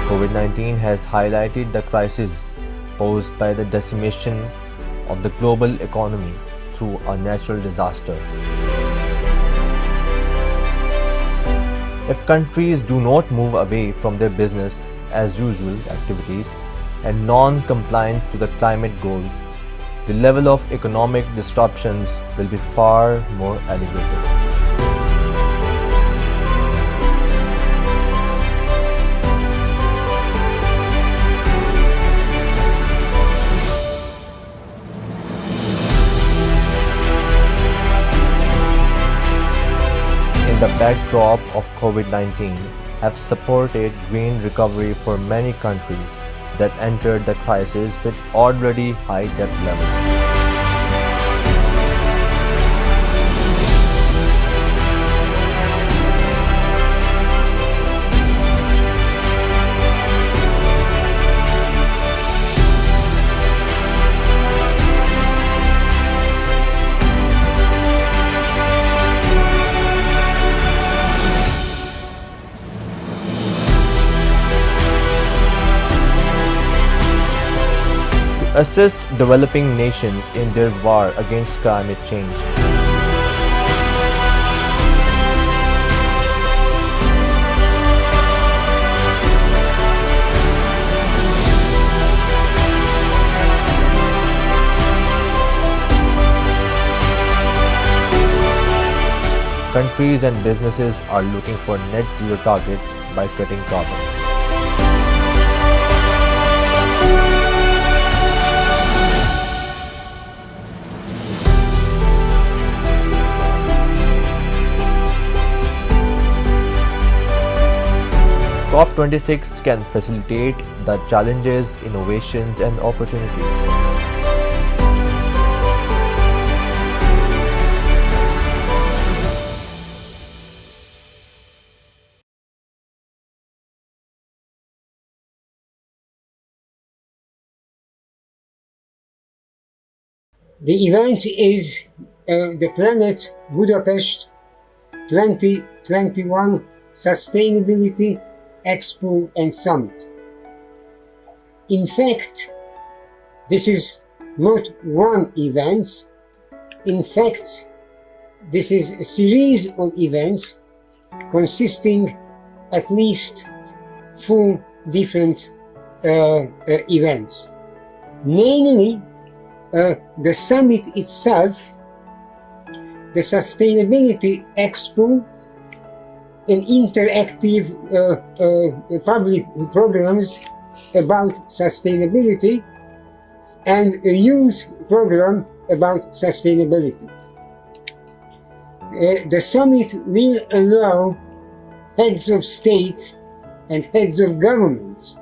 COVID-19 has highlighted the crisis posed by the decimation of the global economy through a natural disaster. If countries do not move away from their business as usual activities and non-compliance to the climate goals, the level of economic disruptions will be far more elevated. In the backdrop of COVID-19 have supported green recovery for many countries that entered the crisis with already high debt levels. Assist developing nations in their war against climate change. Countries and businesses are looking for net zero targets by cutting carbon. COP26 can facilitate the challenges, innovations, and opportunities. The event is the Planet Budapest 2021 Sustainability Expo and Summit. In fact, this is not one event. In fact, this is a series of events consisting at least 4 different events. Namely, the summit itself, the Sustainability Expo, and interactive public programs about sustainability, and a youth program about sustainability. The summit will allow heads of state and heads of governments,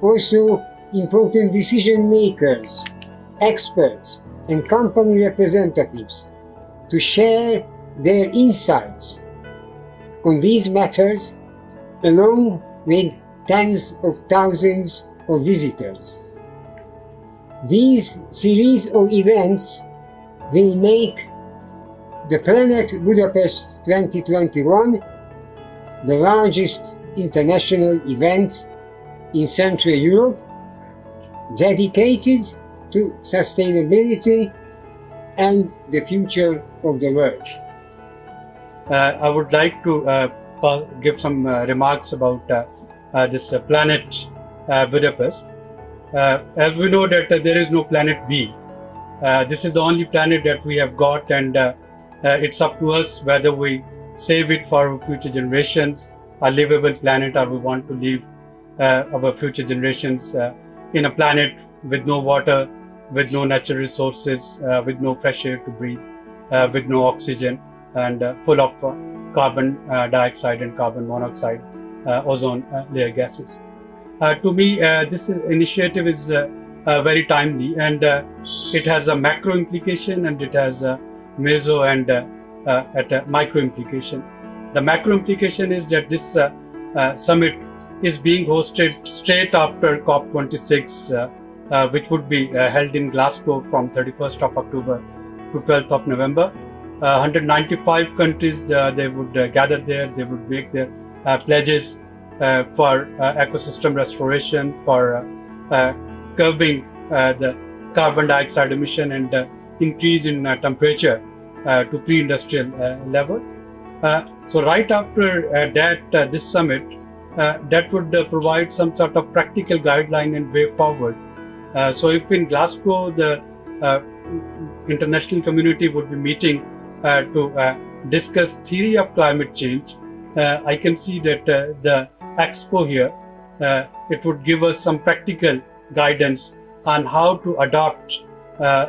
also important decision makers, experts, and company representatives to share their insights on these matters, along with tens of thousands of visitors. These series of events will make the Planet Budapest 2021 the largest international event in Central Europe dedicated to sustainability and the future of the world. I would like to give some remarks about this Planet Budapest. As we know that there is no Planet B. This is the only planet that we have got, and it's up to us whether we save it for our future generations, a livable planet, or we want to leave our future generations in a planet with no water, with no natural resources, with no fresh air to breathe, with no oxygen, and full of carbon dioxide and carbon monoxide, ozone layer gases. To me, this initiative is very timely, and it has a macro implication, and it has a meso and at a micro implication. The macro implication is that this summit is being hosted straight after COP26, which would be held in Glasgow from 31st of October to 12th of November. 195 countries, they would gather there, they would make their pledges for ecosystem restoration, for curbing the carbon dioxide emission and increase in temperature to pre-industrial level. So right after that, this summit, that would provide some sort of practical guideline and way forward. So if in Glasgow, the international community would be meeting to discuss theory of climate change, I can see that the expo here, it would give us some practical guidance on how to adopt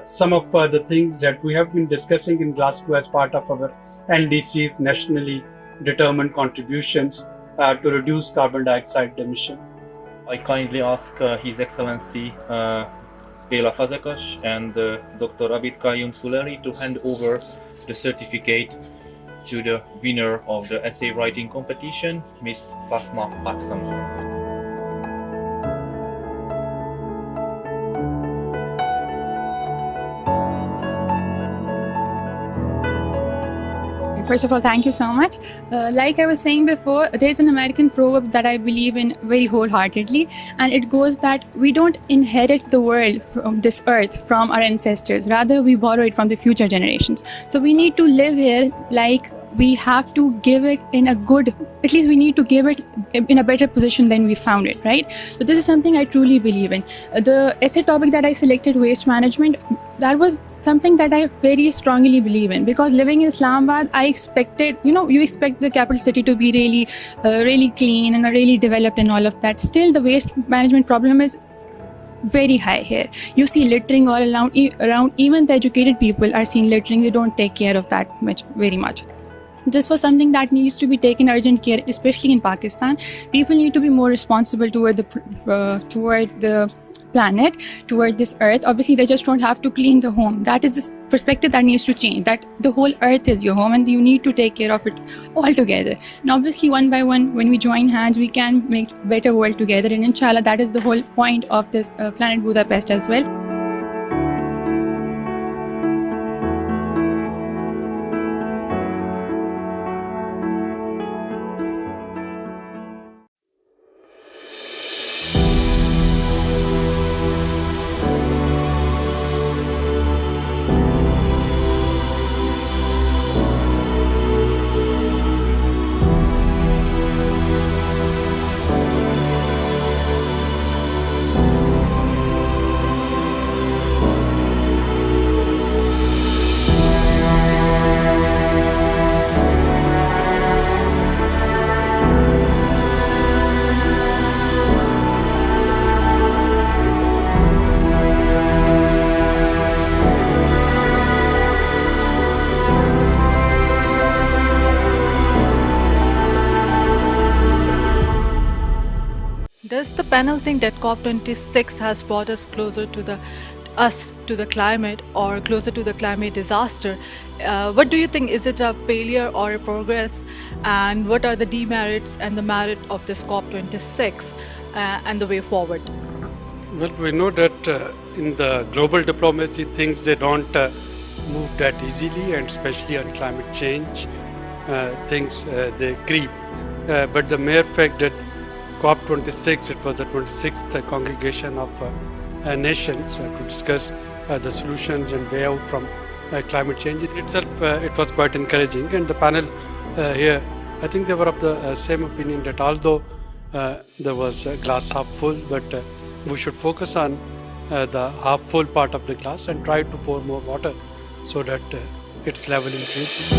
some of the things that we have been discussing in Glasgow as part of our NDC's nationally determined contributions to reduce carbon dioxide emission. I kindly ask His Excellency Béla Fazekas and Dr. Abid Qayyum Suleri to hand over the certificate to the winner of the essay writing competition, Miss Fatma Baksam. First of all, thank you so much. Like I was saying before, there's an American proverb that I believe in very wholeheartedly, and it goes that we don't inherit the world from this earth from our ancestors, rather we borrow it from the future generations. So we need to live here like we have to give it in a good, at least we need to give it in a better position than we found it, right? So this is something I truly believe in. The essay topic that I selected, waste management, that was something that I very strongly believe in, because living in Islamabad, I expected, you expect the capital city to be really clean and really developed and all of that. Still, the waste management problem is very high here. You see littering all around, even the educated people are seeing littering. They don't take care of that very much. This was something that needs to be taken urgent care, especially in Pakistan. People need to be more responsible toward the planet, toward this earth. Obviously, they just don't have to clean the home. That is the perspective that needs to change, that the whole earth is your home and you need to take care of it all together. And obviously, one by one, when we join hands, we can make a better world together. And inshallah, that is the whole point of this Planet Budapest as well. Does the panel think that COP26 has brought us closer to the climate or closer to the climate disaster? What do you think? Is it a failure or a progress? And what are the demerits and the merit of this COP26 and the way forward? Well, we know that in the global diplomacy, things they don't move that easily, and especially on climate change, things they creep. But the mere fact that COP26, it was the 26th congregation of nations to discuss the solutions and way out from climate change. In itself, it was quite encouraging. And the panel here, I think they were of the same opinion that although there was a glass half full, but we should focus on the half full part of the glass and try to pour more water so that its level increases.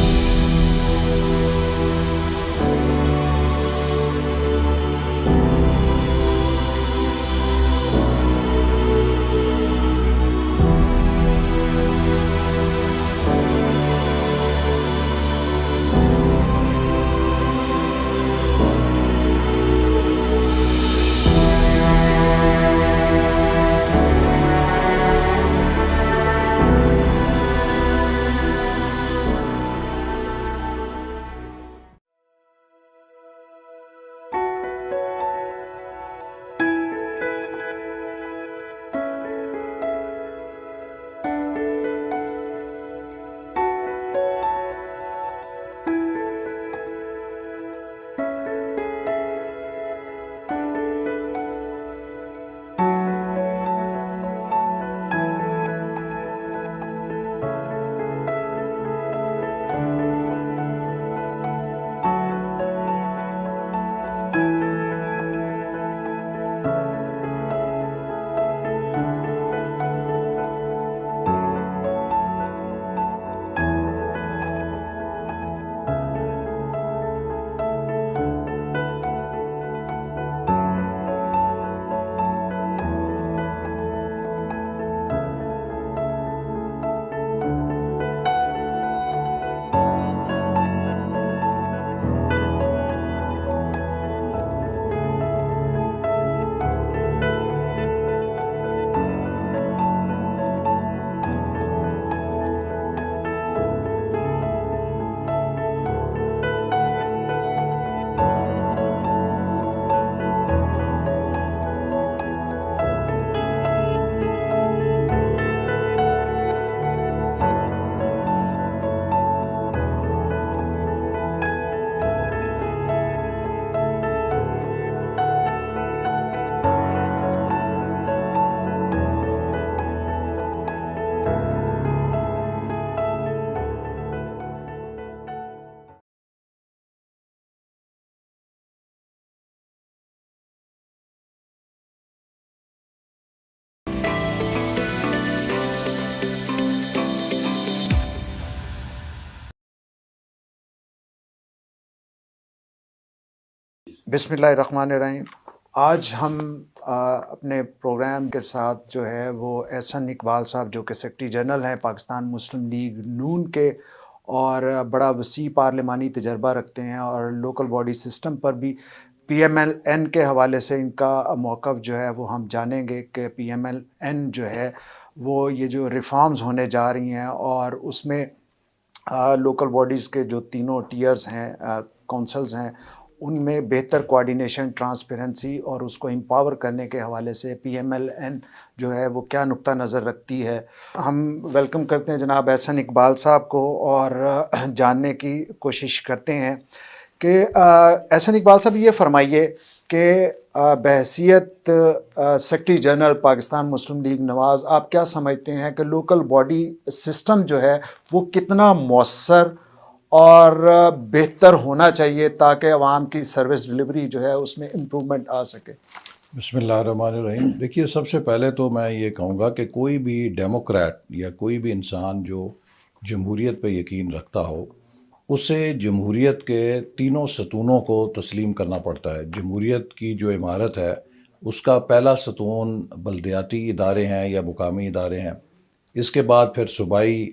بسم اللہ الرحمن الرحیم. آج ہم اپنے programme کے ساتھ جو ہے وہ احسن اقبال صاحب جو کہ سیکرٹری جنرل ہیں پاکستان مسلم لیگ نون کے اور بڑا وسیع پارلیمانی تجربہ رکھتے ہیں اور لوکل باڈی سسٹم پر بھی پی ایم ایل این کے حوالے سے ان کا موقف جو ہے وہ ہم جانیں گے کہ پی ایم ایل این جو ہے وہ یہ جو ریفارمز ہونے جا رہی ہیں اور اس میں لوکل باڈیز کے جو تینوں ٹیئرز ہیں کونسلز ہیں ان میں بہتر کوارڈینیشن ٹرانسپیرنسی اور اس کو امپاور کرنے کے حوالے سے پی ایم ایل این جو ہے وہ کیا نقطہ نظر رکھتی ہے. ہم ویلکم کرتے ہیں جناب احسن اقبال صاحب کو اور جاننے کی کوشش کرتے ہیں کہ احسن اقبال صاحب یہ فرمائیے کہ بحیثیت سیکرٹری جنرل پاکستان مسلم لیگ نواز آپ کیا سمجھتے ہیں کہ لوکل باڈی سسٹم جو ہے وہ کتنا مؤثر اور بہتر ہونا چاہیے تاکہ عوام کی سروس ڈلیوری جو ہے اس میں امپرومنٹ آ سکے؟ بسم اللہ الرحمن الرحیم. دیکھیے سب سے پہلے تو میں یہ کہوں گا کہ کوئی بھی ڈیموکریٹ یا کوئی بھی انسان جو جمہوریت پہ یقین رکھتا ہو اسے جمہوریت کے تینوں ستونوں کو تسلیم کرنا پڑتا ہے. جمہوریت کی جو عمارت ہے اس کا پہلا ستون بلدیاتی ادارے ہیں یا مقامی ادارے ہیں. اس کے بعد پھر صوبائی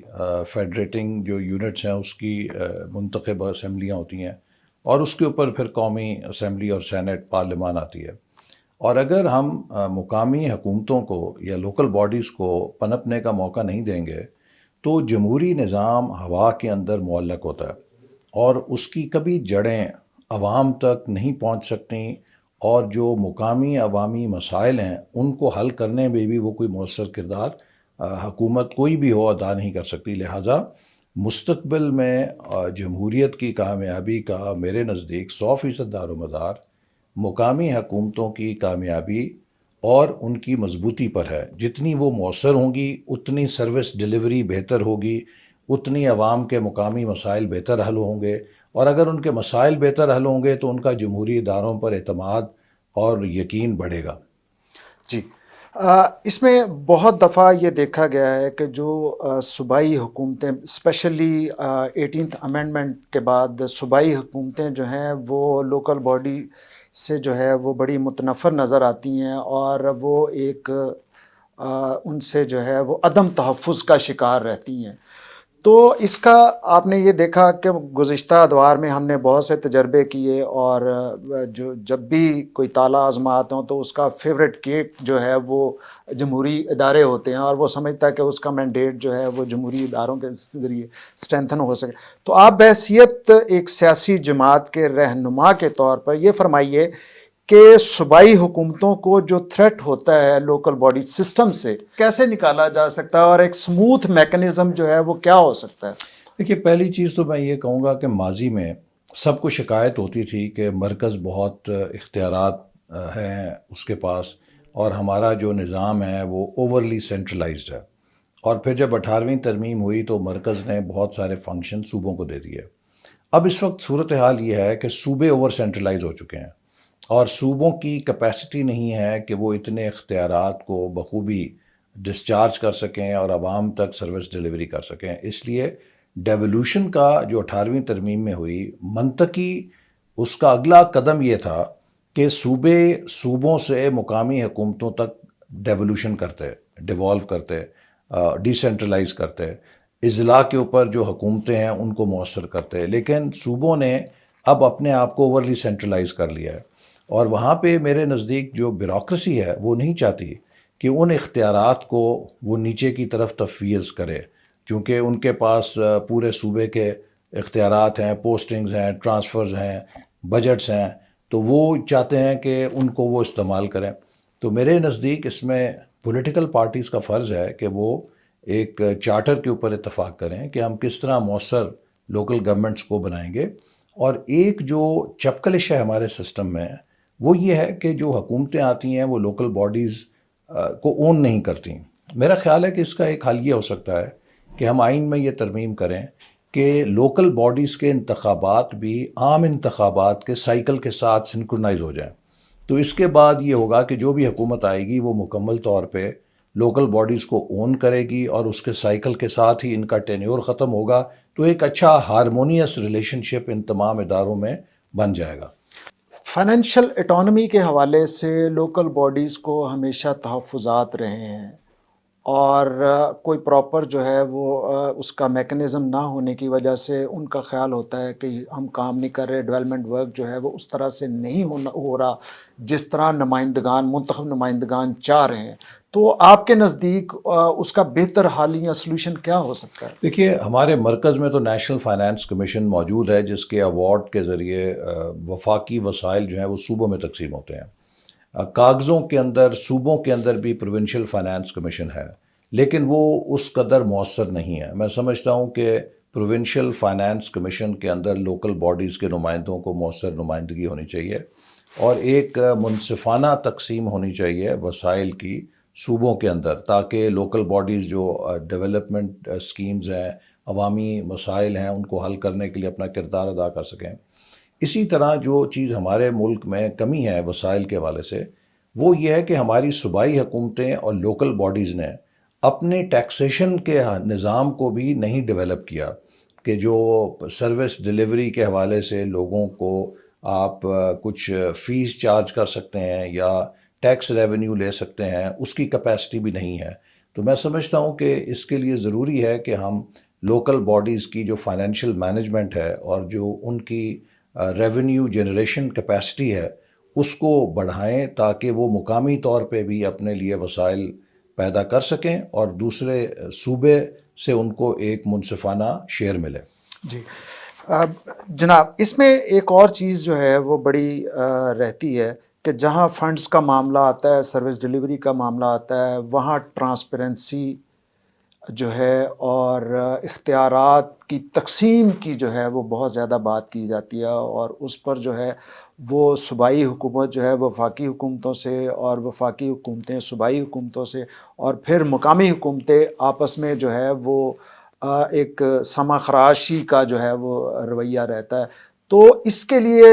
فیڈریٹنگ جو یونٹس ہیں اس کی منتخب اسمبلیاں ہوتی ہیں اور اس کے اوپر پھر قومی اسمبلی اور سینٹ پارلیمان آتی ہے. اور اگر ہم مقامی حکومتوں کو یا لوکل باڈیز کو پنپنے کا موقع نہیں دیں گے تو جمہوری نظام ہوا کے اندر معلق ہوتا ہے اور اس کی کبھی جڑیں عوام تک نہیں پہنچ سکتی اور جو مقامی عوامی مسائل ہیں ان کو حل کرنے میں بھی وہ کوئی مؤثر کردار حکومت کوئی بھی ہو ادا نہیں کر سکتی. لہٰذا مستقبل میں جمہوریت کی کامیابی کا میرے نزدیک 100% دار و مدار مقامی حکومتوں کی کامیابی اور ان کی مضبوطی پر ہے. جتنی وہ مؤثر ہوں گی اتنی سروس ڈلیوری بہتر ہوگی، اتنی عوام کے مقامی مسائل بہتر حل ہوں گے اور اگر ان کے مسائل بہتر حل ہوں گے تو ان کا جمہوری اداروں پر اعتماد اور یقین بڑھے گا. جی اس میں بہت دفعہ یہ دیکھا گیا ہے کہ جو صوبائی حکومتیں اسپیشلی 18th امینڈمنٹ کے بعد صوبائی حکومتیں جو ہیں وہ لوکل باڈی سے جو ہے وہ بڑی متنفر نظر آتی ہیں اور وہ ایک ان سے جو ہے وہ عدم تحفظ کا شکار رہتی ہیں. تو اس کا آپ نے یہ دیکھا کہ گزشتہ ادوار میں ہم نے بہت سے تجربے کیے اور جو جب بھی کوئی تالا آزمات ہوں تو اس کا فیوریٹ کیک جو ہے وہ جمہوری ادارے ہوتے ہیں اور وہ سمجھتا ہے کہ اس کا مینڈیٹ جو ہے وہ جمہوری اداروں کے ذریعے اسٹرینتھن ہو سکے. تو آپ بحیثیت ایک سیاسی جماعت کے رہنما کے طور پر یہ فرمائیے کہ صوبائی حکومتوں کو جو تھریٹ ہوتا ہے لوکل باڈی سسٹم سے کیسے نکالا جا سکتا ہے اور ایک سموتھ میکنزم جو ہے وہ کیا ہو سکتا ہے؟ دیکھیے پہلی چیز تو میں یہ کہوں گا کہ ماضی میں سب کو شکایت ہوتی تھی کہ مرکز بہت اختیارات ہیں اس کے پاس اور ہمارا جو نظام ہے وہ اوورلی سینٹرلائزڈ ہے. اور پھر جب 18ویں ترمیم ہوئی تو مرکز نے بہت سارے فنکشن صوبوں کو دے دیے. اب اس وقت صورتحال یہ ہے کہ صوبے اوور سینٹرلائز ہو چکے ہیں اور صوبوں کی کیپیسٹی نہیں ہے کہ وہ اتنے اختیارات کو بخوبی ڈسچارج کر سکیں اور عوام تک سروس ڈلیوری کر سکیں. اس لیے ڈیولوشن کا جو 18ویں ترمیم میں ہوئی منطقی اس کا اگلا قدم یہ تھا کہ صوبوں سے مقامی حکومتوں تک ڈیولوشن کرتے، ڈیوالو کرتے، ڈی سینٹرلائز کرتے، اضلاع کے اوپر جو حکومتیں ہیں ان کو مؤثر کرتے. لیکن صوبوں نے اب اپنے آپ کو اوورلی سینٹرلائز کر لیا ہے اور وہاں پہ میرے نزدیک جو بیوروکریسی ہے وہ نہیں چاہتی کہ ان اختیارات کو وہ نیچے کی طرف تفویض کرے، چونکہ ان کے پاس پورے صوبے کے اختیارات ہیں، پوسٹنگز ہیں، ٹرانسفرز ہیں، بجٹس ہیں، تو وہ چاہتے ہیں کہ ان کو وہ استعمال کریں. تو میرے نزدیک اس میں پولیٹیکل پارٹیز کا فرض ہے کہ وہ ایک چارٹر کے اوپر اتفاق کریں کہ ہم کس طرح مؤثر لوکل گورنمنٹس کو بنائیں گے. اور ایک جو چپکلش ہے ہمارے سسٹم میں وہ یہ ہے کہ جو حکومتیں آتی ہیں وہ لوکل باڈیز کو اون نہیں کرتی. میرا خیال ہے کہ اس کا ایک حل یہ ہو سکتا ہے کہ ہم آئین میں یہ ترمیم کریں کہ لوکل باڈیز کے انتخابات بھی عام انتخابات کے سائیکل کے ساتھ سنکرونائز ہو جائیں. تو اس کے بعد یہ ہوگا کہ جو بھی حکومت آئے گی وہ مکمل طور پہ لوکل باڈیز کو اون کرے گی اور اس کے سائیکل کے ساتھ ہی ان کا ٹینیور ختم ہوگا. تو ایک اچھا ہارمونیس ریلیشن شپ ان تمام اداروں میں بن جائے گا. فائنینشیل اٹانومی کے حوالے سے لوکل باڈیز کو ہمیشہ تحفظات رہے ہیں اور کوئی پراپر جو ہے وہ اس کا میکنزم نہ ہونے کی وجہ سے ان کا خیال ہوتا ہے کہ ہم کام نہیں کر رہے، ڈیولپمنٹ ورک جو ہے وہ اس طرح سے نہیں ہو رہا جس طرح نمائندگان، منتخب نمائندگان چاہ رہے ہیں. تو آپ کے نزدیک اس کا بہتر حل یا سلوشن کیا ہو سکتا ہے؟ دیکھیے، ہمارے مرکز میں تو نیشنل فائنانس کمیشن موجود ہے جس کے ایوارڈ کے ذریعے وفاقی وسائل جو ہیں وہ صوبوں میں تقسیم ہوتے ہیں. کاغذوں کے اندر صوبوں کے اندر بھی پروونشل فائنانس کمیشن ہے، لیکن وہ اس قدر مؤثر نہیں ہے. میں سمجھتا ہوں کہ پروونشل فائنانس کمیشن کے اندر لوکل باڈیز کے نمائندوں کو مؤثر نمائندگی ہونی چاہیے اور ایک منصفانہ تقسیم ہونی چاہیے وسائل کی صوبوں کے اندر، تاکہ لوکل باڈیز جو ڈیولپمنٹ اسکیمز ہیں، عوامی مسائل ہیں، ان کو حل کرنے کے لیے اپنا کردار ادا کر سکیں. اسی طرح جو چیز ہمارے ملک میں کمی ہے وسائل کے حوالے سے، وہ یہ ہے کہ ہماری صوبائی حکومتیں اور لوکل باڈیز نے اپنے ٹیکسیشن کے نظام کو بھی نہیں ڈیولپ کیا، کہ جو سروس ڈیلیوری کے حوالے سے لوگوں کو آپ کچھ فیس چارج کر سکتے ہیں یا ٹیکس ریونیو لے سکتے ہیں، اس کی کیپیسٹی بھی نہیں ہے. تو میں سمجھتا ہوں کہ اس کے لیے ضروری ہے کہ ہم لوکل باڈیز کی جو فائنینشیل مینجمنٹ ہے اور جو ان کی ریونیو جنریشن کیپیسٹی ہے اس کو بڑھائیں، تاکہ وہ مقامی طور پہ بھی اپنے لیے وسائل پیدا کر سکیں اور دوسرے صوبے سے ان کو ایک منصفانہ شیئر ملے. جی جناب، اس میں ایک اور چیز جو ہے وہ بڑی رہتی ہے کہ جہاں فنڈز کا معاملہ آتا ہے، سروس ڈیلیوری کا معاملہ آتا ہے، وہاں ٹرانسپیرنسی جو ہے اور اختیارات کی تقسیم کی جو ہے وہ بہت زیادہ بات کی جاتی ہے، اور اس پر جو ہے وہ صوبائی حکومت جو ہے وفاقی حکومتوں سے اور وفاقی حکومتیں صوبائی حکومتوں سے اور پھر مقامی حکومتیں آپس میں جو ہے وہ ایک سما خراشی کا جو ہے وہ رویہ رہتا ہے. تو اس کے لیے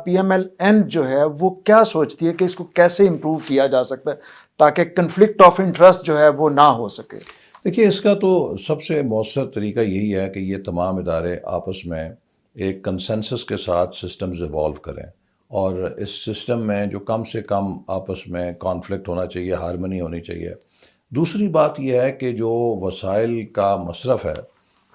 پی ایم ایل این جو ہے وہ کیا سوچتی ہے کہ اس کو کیسے امپروو کیا جا سکتا ہے تاکہ کنفلکٹ آف انٹرسٹ جو ہے وہ نہ ہو سکے؟ دیکھیے، اس کا تو سب سے مؤثر طریقہ یہی ہے کہ یہ تمام ادارے آپس میں ایک کنسنسس کے ساتھ سسٹمز ایوالو کریں، اور اس سسٹم میں جو کم سے کم آپس میں کانفلکٹ ہونا چاہیے، ہارمنی ہونی چاہیے. دوسری بات یہ ہے کہ جو وسائل کا مصرف ہے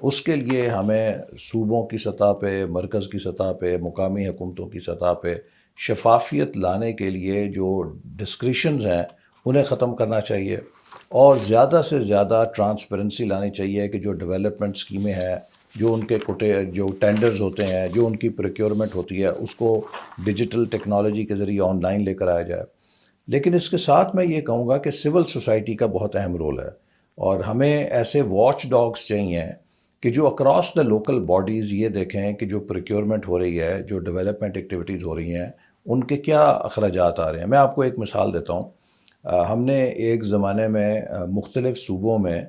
اس کے لیے ہمیں صوبوں کی سطح پہ، مرکز کی سطح پہ، مقامی حکومتوں کی سطح پہ شفافیت لانے کے لیے جو ڈسکریشنز ہیں انہیں ختم کرنا چاہیے، اور زیادہ سے زیادہ ٹرانسپیرنسی لانی چاہیے کہ جو ڈیولپمنٹ اسکیمیں ہیں، جو ان کے جو ٹینڈرز ہوتے ہیں، جو ان کی پروکیورمنٹ ہوتی ہے، اس کو ڈیجیٹل ٹیکنالوجی کے ذریعے آن لائن لے کر آیا جائے. لیکن اس کے ساتھ میں یہ کہوں گا کہ سول سوسائٹی کا بہت اہم رول ہے، اور ہمیں ایسے واچ ڈاگس چاہیے کہ جو اکراس دا لوکل باڈیز یہ دیکھیں کہ جو پروکیورمنٹ ہو رہی ہے، جو ڈیولپمنٹ ایکٹیویٹیز ہو رہی ہیں، ان کے کیا اخراجات آ رہے ہیں. میں آپ کو ایک مثال دیتا ہوں. ہم نے ایک زمانے میں مختلف صوبوں میں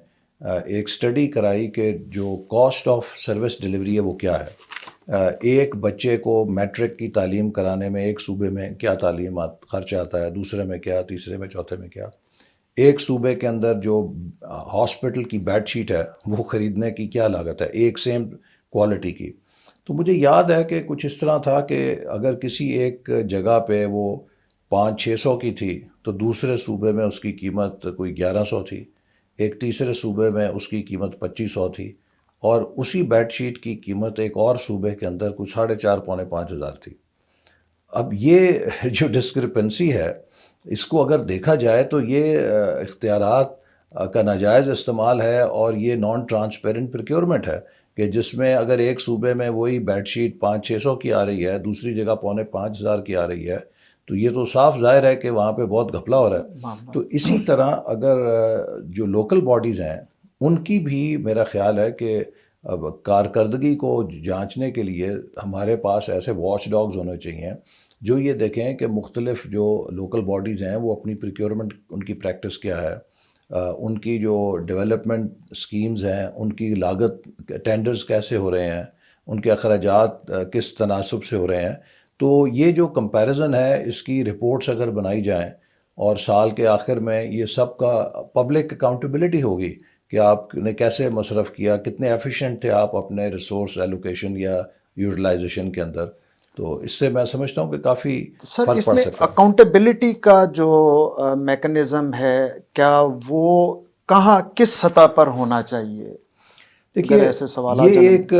ایک سٹڈی کرائی کہ جو کاسٹ آف سروس ڈیلیوری ہے وہ کیا ہے. ایک بچے کو میٹرک کی تعلیم کرانے میں ایک صوبے میں کیا تعلیم خرچ آتا ہے، دوسرے میں کیا، تیسرے میں، چوتھے میں کیا. ایک صوبے کے اندر جو ہاسپٹل کی بیڈ شیٹ ہے وہ خریدنے کی کیا لاگت ہے ایک سیم کوالٹی کی. تو مجھے یاد ہے کہ کچھ اس طرح تھا کہ اگر کسی ایک جگہ پہ وہ 500-600 کی تھی تو دوسرے صوبے میں اس کی قیمت کوئی 1100 تھی، ایک تیسرے صوبے میں اس کی قیمت 2500 تھی، اور اسی بیڈ شیٹ کی قیمت ایک اور صوبے کے اندر کچھ 4,500-5,000 تھی. اب یہ جو ڈسکرپنسی ہے، اس کو اگر دیکھا جائے تو یہ اختیارات کا ناجائز استعمال ہے، اور یہ نان ٹرانسپیرنٹ پروکیورمنٹ ہے کہ جس میں اگر ایک صوبے میں وہی بیڈ شیٹ 500-600 کی آ رہی ہے، دوسری جگہ 4,500 کی آ رہی ہے، تو یہ تو صاف ظاہر ہے کہ وہاں پہ بہت گھپلا ہو رہا ہے. تو اسی طرح اگر جو لوکل باڈیز ہیں ان کی بھی میرا خیال ہے کہ کارکردگی کو جانچنے کے لیے ہمارے پاس ایسے واچ ڈاگز ہونے چاہیے جو یہ دیکھیں کہ مختلف جو لوکل باڈیز ہیں وہ اپنی پروکیورمنٹ، ان کی پریکٹس کیا ہے، ان کی جو ڈیولپمنٹ سکیمز ہیں ان کی لاگت، ٹینڈرز کیسے ہو رہے ہیں، ان کے اخراجات کس تناسب سے ہو رہے ہیں. تو یہ جو کمپیریزن ہے، اس کی رپورٹس اگر بنائی جائیں اور سال کے آخر میں یہ سب کا پبلک اکاؤنٹیبلٹی ہوگی کہ آپ نے کیسے مصرف کیا، کتنے ایفیشینٹ تھے آپ اپنے ریسورس ایلوکیشن یا یوٹیلائزیشن کے اندر. تو اس سے میں سمجھتا ہوں کہ کافی سر فرق اس پڑ میں سکتا ہے. اکاؤنٹیبلٹی کا جو میکنزم ہے کیا وہ کہاں کس سطح پر ہونا چاہیے؟ دیکھیے اگر ایسے سوالات یہ جنم ایک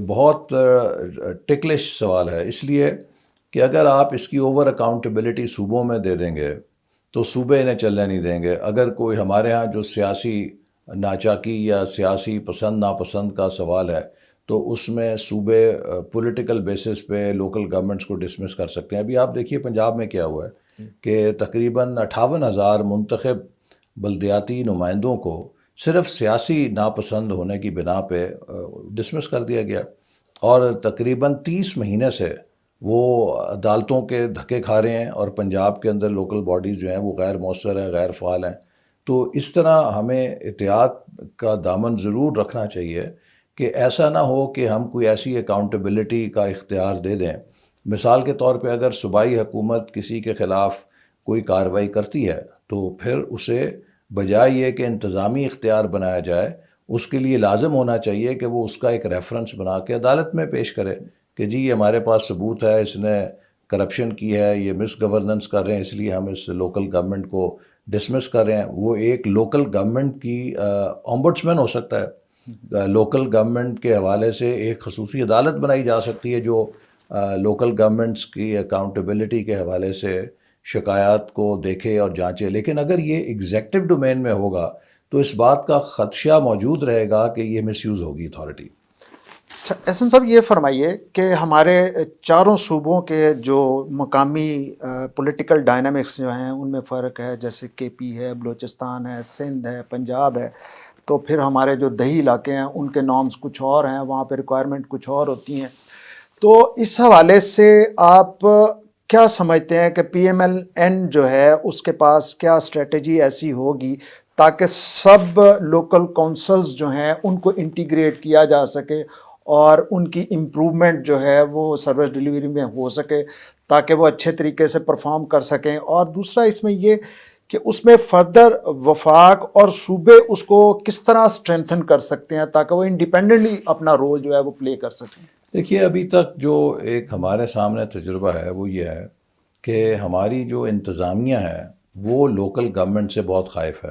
بہت ٹکلش سوال ہے، اس لیے کہ اگر آپ اس کی اوور اکاؤنٹیبلٹی صوبوں میں دے دیں گے تو صوبے انہیں چلنے نہیں دیں گے. اگر کوئی ہمارے ہاں جو سیاسی ناچاکی یا سیاسی پسند ناپسند کا سوال ہے تو اس میں صوبے پولیٹیکل بیسس پہ لوکل گورنمنٹس کو ڈسمس کر سکتے ہیں. ابھی آپ دیکھیے پنجاب میں کیا ہوا ہے کہ تقریباً 58,000 منتخب بلدیاتی نمائندوں کو صرف سیاسی ناپسند ہونے کی بنا پہ ڈسمس کر دیا گیا، اور تقریباً 30 مہینے سے وہ عدالتوں کے دھکے کھا رہے ہیں، اور پنجاب کے اندر لوکل باڈیز جو ہیں وہ غیر مؤثر ہیں، غیر فعال ہیں. تو اس طرح ہمیں احتیاط کا دامن ضرور رکھنا چاہیے کہ ایسا نہ ہو کہ ہم کوئی ایسی اکاؤنٹیبلٹی کا اختیار دے دیں. مثال کے طور پہ اگر صوبائی حکومت کسی کے خلاف کوئی کارروائی کرتی ہے تو پھر اسے بجائے یہ کہ انتظامی اختیار بنایا جائے، اس کے لیے لازم ہونا چاہیے کہ وہ اس کا ایک ریفرنس بنا کے عدالت میں پیش کرے کہ جی یہ ہمارے پاس ثبوت ہے، اس نے کرپشن کی ہے، یہ مس گورننس کر رہے ہیں، اس لیے ہم اس لوکل گورنمنٹ کو ڈسمس کر رہے ہیں. وہ ایک لوکل گورنمنٹ کی اومبڈسمین ہو سکتا ہے. لوکل گورنمنٹ کے حوالے سے ایک خصوصی عدالت بنائی جا سکتی ہے جو لوکل گورنمنٹس کی اکاؤنٹیبلٹی کے حوالے سے شکایات کو دیکھے اور جانچے. لیکن اگر یہ ایگزیکٹو ڈومین میں ہوگا تو اس بات کا خدشہ موجود رہے گا کہ یہ مس یوز ہوگی اتھارٹی. اچھا احسن صاحب یہ فرمائیے کہ ہمارے چاروں صوبوں کے جو مقامی پولیٹیکل ڈائنامکس جو ہیں ان میں فرق ہے، جیسے کے پی ہے، بلوچستان ہے، سندھ ہے، پنجاب ہے، تو پھر ہمارے جو دیہی علاقے ہیں ان کے نارمز کچھ اور ہیں، وہاں پہ ریکوائرمنٹ کچھ اور ہوتی ہیں. تو اس حوالے سے آپ کیا سمجھتے ہیں کہ پی ایم ایل این جو ہے اس کے پاس کیا اسٹریٹجی ایسی ہوگی تاکہ سب لوکل کونسلز جو ہیں ان کو انٹیگریٹ کیا جا سکے اور ان کی امپرومنٹ جو ہے وہ سروس ڈیلیوری میں ہو سکے تاکہ وہ اچھے طریقے سے پرفارم کر سکیں؟ اور دوسرا اس میں یہ کہ اس میں فردر وفاق اور صوبے اس کو کس طرح اسٹرینتھن کر سکتے ہیں تاکہ وہ انڈیپینڈنٹلی اپنا رول جو ہے وہ پلے کر سکیں؟ دیکھیے ابھی تک جو ایک ہمارے سامنے تجربہ ہے وہ یہ ہے کہ ہماری جو انتظامیہ ہے وہ لوکل گورنمنٹ سے بہت خائف ہے،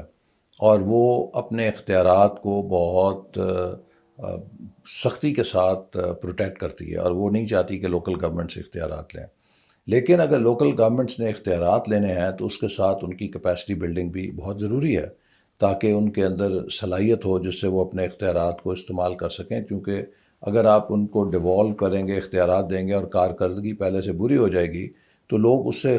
اور وہ اپنے اختیارات کو بہت سختی کے ساتھ پروٹیکٹ کرتی ہے، اور وہ نہیں چاہتی کہ لوکل گورنمنٹ سے اختیارات لیں. لیکن اگر لوکل گورنمنٹس نے اختیارات لینے ہیں تو اس کے ساتھ ان کی کیپیسٹی بلڈنگ بھی بہت ضروری ہے تاکہ ان کے اندر صلاحیت ہو جس سے وہ اپنے اختیارات کو استعمال کر سکیں. کیونکہ اگر آپ ان کو ڈیوالو کریں گے، اختیارات دیں گے، اور کارکردگی پہلے سے بری ہو جائے گی تو لوگ اس سے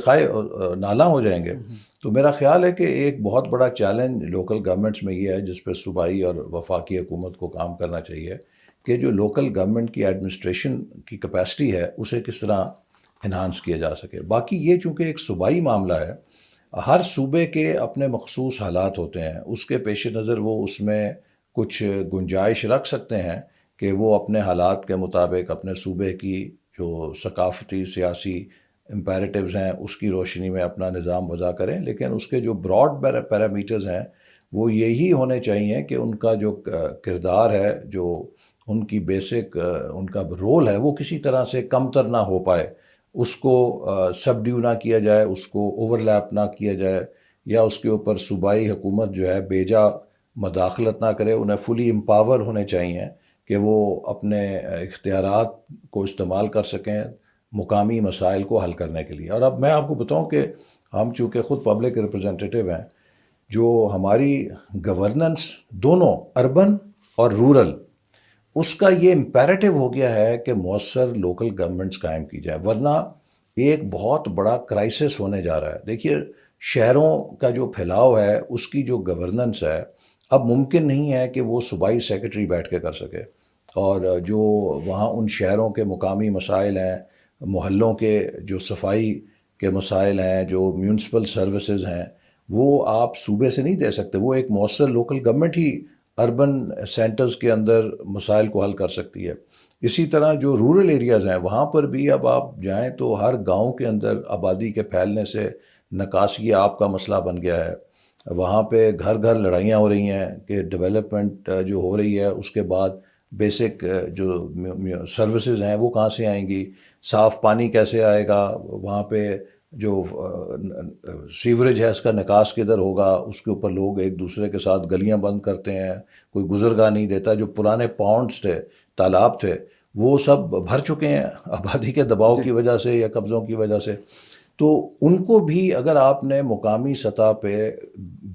نالاں ہو جائیں گے. تو میرا خیال ہے کہ ایک بہت بڑا چیلنج لوکل گورنمنٹس میں یہ ہے جس پہ صوبائی اور وفاقی حکومت کو کام کرنا چاہیے کہ جو لوکل گورنمنٹ کی ایڈمنسٹریشن کی کیپیسٹی ہے اسے کس طرح انہانس کیا جا سکے. باقی یہ چونکہ ایک صوبائی معاملہ ہے، ہر صوبے کے اپنے مخصوص حالات ہوتے ہیں، اس کے پیش نظر وہ اس میں کچھ گنجائش رکھ سکتے ہیں کہ وہ اپنے حالات کے مطابق اپنے صوبے کی جو ثقافتی سیاسی امپیریٹیوز ہیں اس کی روشنی میں اپنا نظام وضع کریں. لیکن اس کے جو براڈ پیرامیٹرز ہیں وہ یہی ہونے چاہیے کہ ان کا جو کردار ہے، جو ان کی بیسک ان کا رول ہے، وہ کسی طرح سے کمتر نہ ہو پائے، اس کو سبڈیو نہ کیا جائے، اس کو اوور لیپ نہ کیا جائے، یا اس کے اوپر صوبائی حکومت جو ہے بیجا مداخلت نہ کرے. انہیں فلی امپاور ہونے چاہیے کہ وہ اپنے اختیارات کو استعمال کر سکیں مقامی مسائل کو حل کرنے کے لیے. اور اب میں آپ کو بتاؤں کہ ہم چونکہ خود پبلک ریپرزنٹیٹیو ہیں، جو ہماری گورننس دونوں اربن اور رورل، اس کا یہ امپیریٹیو ہو گیا ہے کہ مؤثر لوکل گورنمنٹس قائم کی جائیں، ورنہ ایک بہت بڑا کرائسس ہونے جا رہا ہے. دیکھیے شہروں کا جو پھیلاؤ ہے اس کی جو گورننس ہے اب ممکن نہیں ہے کہ وہ صوبائی سیکرٹری بیٹھ کے کر سکے، اور جو وہاں ان شہروں کے مقامی مسائل ہیں، محلوں کے جو صفائی کے مسائل ہیں، جو میونسپل سروسز ہیں، وہ آپ صوبے سے نہیں دے سکتے. وہ ایک مؤثر لوکل گورنمنٹ ہی اربن سینٹرز کے اندر مسائل کو حل کر سکتی ہے. اسی طرح جو رورل ایریاز ہیں وہاں پر بھی اب آپ جائیں تو ہر گاؤں کے اندر آبادی کے پھیلنے سے نکاسی آب کا مسئلہ بن گیا ہے. وہاں پہ گھر گھر لڑائیاں ہو رہی ہیں کہ ڈیولپمنٹ جو ہو رہی ہے اس کے بعد بیسک جو سروسز ہیں وہ کہاں سے آئیں گی, صاف پانی کیسے آئے گا, وہاں پہ جو سیوریج ہے اس کا نکاس کدھر ہوگا, اس کے اوپر لوگ ایک دوسرے کے ساتھ گلیاں بند کرتے ہیں, کوئی گزرگاہ نہیں دیتا. جو پرانے پونڈس تھے, تالاب تھے, وہ سب بھر چکے ہیں آبادی کے دباؤ کی وجہ سے یا قبضوں کی وجہ سے. تو ان کو بھی اگر آپ نے مقامی سطح پہ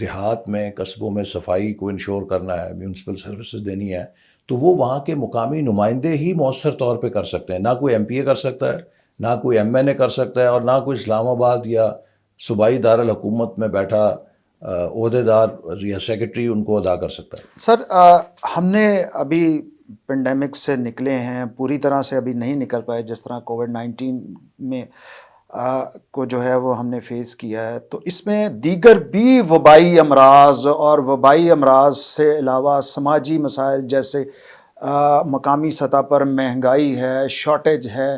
دیہات میں قصبوں میں صفائی کو انشور کرنا ہے, میونسپل سروسز دینی ہے, تو وہ وہاں کے مقامی نمائندے ہی مؤثر طور پہ کر سکتے ہیں. نہ کوئی ایم پی اے کر سکتا ہے, نہ کوئی ایم این اے کر سکتا ہے, اور نہ کوئی اسلام آباد یا صوبائی دارالحکومت میں بیٹھا عہدے دار یا سیکرٹری ان کو ادا کر سکتا ہے. سر ہم نے ابھی پینڈیمک سے نکلے ہیں, پوری طرح سے ابھی نہیں نکل پائے, جس طرح کووڈ-19 میں کو جو ہے وہ ہم نے فیس کیا ہے. تو اس میں دیگر بھی وبائی امراض اور وبائی امراض سے علاوہ سماجی مسائل جیسے مقامی سطح پر مہنگائی ہے, شارٹیج ہے,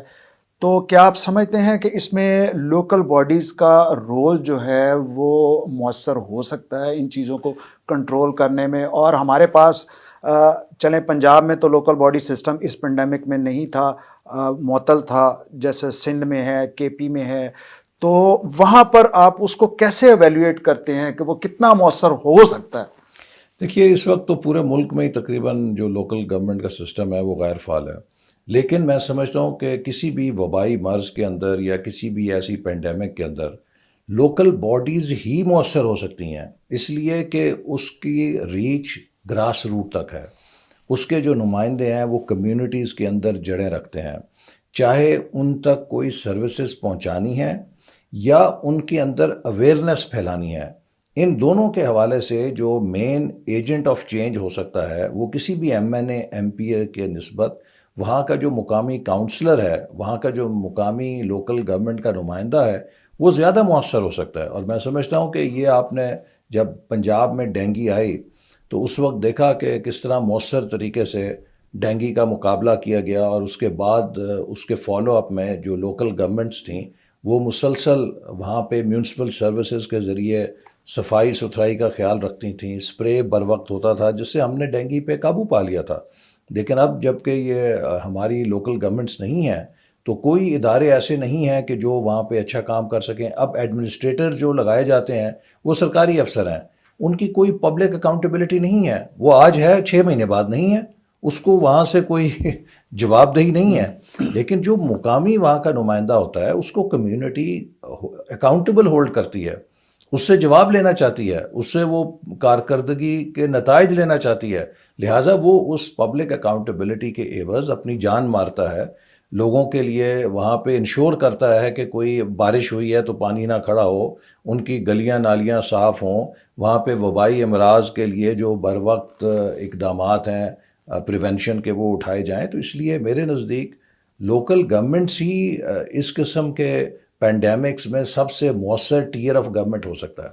تو کیا آپ سمجھتے ہیں کہ اس میں لوکل باڈیز کا رول جو ہے وہ مؤثر ہو سکتا ہے ان چیزوں کو کنٹرول کرنے میں؟ اور ہمارے پاس چلیں پنجاب میں تو لوکل باڈی سسٹم اس پینڈیمک میں نہیں تھا, معطل تھا, جیسے سندھ میں ہے, کے پی میں ہے, تو وہاں پر آپ اس کو کیسے ایویلیویٹ کرتے ہیں کہ وہ کتنا مؤثر ہو سکتا ہے؟ دیکھیے اس وقت تو پورے ملک میں ہی تقریباً جو لوکل گورنمنٹ کا سسٹم ہے وہ غیر فعال ہے, لیکن میں سمجھتا ہوں کہ کسی بھی وبائی مرض کے اندر یا کسی بھی ایسی پینڈیمک کے اندر لوکل باڈیز ہی مؤثر ہو سکتی ہیں, اس لیے کہ اس کی ریچ گراس روٹ تک ہے. اس کے جو نمائندے ہیں وہ کمیونٹیز کے اندر جڑیں رکھتے ہیں, چاہے ان تک کوئی سروسز پہنچانی ہے یا ان کے اندر اویئرنیس پھیلانی ہے. ان دونوں کے حوالے سے جو مین ایجنٹ آف چینج ہو سکتا ہے وہ کسی بھی M N A M P A کے نسبت وہاں کا جو مقامی کاؤنسلر ہے, وہاں کا جو مقامی لوکل گورنمنٹ کا نمائندہ ہے, وہ زیادہ مؤثر ہو سکتا ہے. اور میں سمجھتا ہوں کہ یہ آپ نے جب پنجاب میں ڈینگی آئی تو اس وقت دیکھا کہ کس طرح مؤثر طریقے سے ڈینگی کا مقابلہ کیا گیا, اور اس کے بعد اس کے فالو اپ میں جو لوکل گورنمنٹس تھیں وہ مسلسل وہاں پہ میونسپل سروسز کے ذریعے صفائی ستھرائی کا خیال رکھتی تھیں, اسپرے بر وقت ہوتا تھا, جس سے ہم نے ڈینگی پہ قابو پا لیا تھا. لیکن اب جب کہ یہ ہماری لوکل گورنمنٹس نہیں ہیں تو کوئی ادارے ایسے نہیں ہیں کہ جو وہاں پہ اچھا کام کر سکیں. اب ایڈمنسٹریٹر جو لگائے جاتے ہیں وہ سرکاری افسر ہیں, ان کی کوئی پبلک اکاؤنٹیبلٹی نہیں ہے. وہ آج ہے 6 مہینے بعد نہیں ہے, اس کو وہاں سے کوئی جواب دہی نہیں ہے. لیکن جو مقامی وہاں کا نمائندہ ہوتا ہے اس کو کمیونٹی اکاؤنٹیبل ہولڈ کرتی ہے, اس سے جواب لینا چاہتی ہے, اس سے وہ کارکردگی کے نتائج لینا چاہتی ہے. لہٰذا وہ اس پبلک اکاؤنٹیبلٹی کے عوض اپنی جان مارتا ہے, لوگوں کے لیے وہاں پہ انشور کرتا ہے کہ کوئی بارش ہوئی ہے تو پانی نہ کھڑا ہو, ان کی گلیاں نالیاں صاف ہوں, وہاں پہ وبائی امراض کے لیے جو بر وقت اقدامات ہیں پریونشن کے وہ اٹھائے جائیں. تو اس لیے میرے نزدیک لوکل گورنمنٹس ہی اس قسم کے پینڈیمکس میں سب سے مؤثر ٹیئر آف گورنمنٹ ہو سکتا ہے.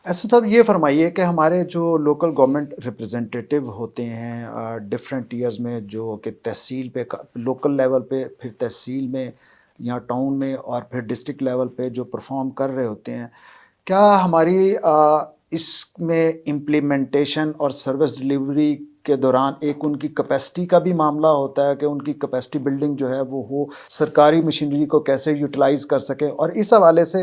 ایسا صاحب یہ فرمائیے کہ ہمارے جو لوکل گورنمنٹ ریپرزنٹیٹیو ہوتے ہیں ڈفرینٹ ایئرز میں, جو کہ تحصیل پہ لوکل لیول پہ, پھر تحصیل میں یا ٹاؤن میں, اور پھر ڈسٹرکٹ لیول پہ جو پرفارم کر رہے ہوتے ہیں, کیا ہماری اس میں امپلیمنٹیشن اور سروس ڈلیوری کے دوران ایک ان کی کیپیسٹی کا بھی معاملہ ہوتا ہے کہ ان کی کیپیسٹی بلڈنگ جو ہے وہ ہو, سرکاری مشینری کو کیسے یوٹیلائز کر سکیں؟ اور اس حوالے سے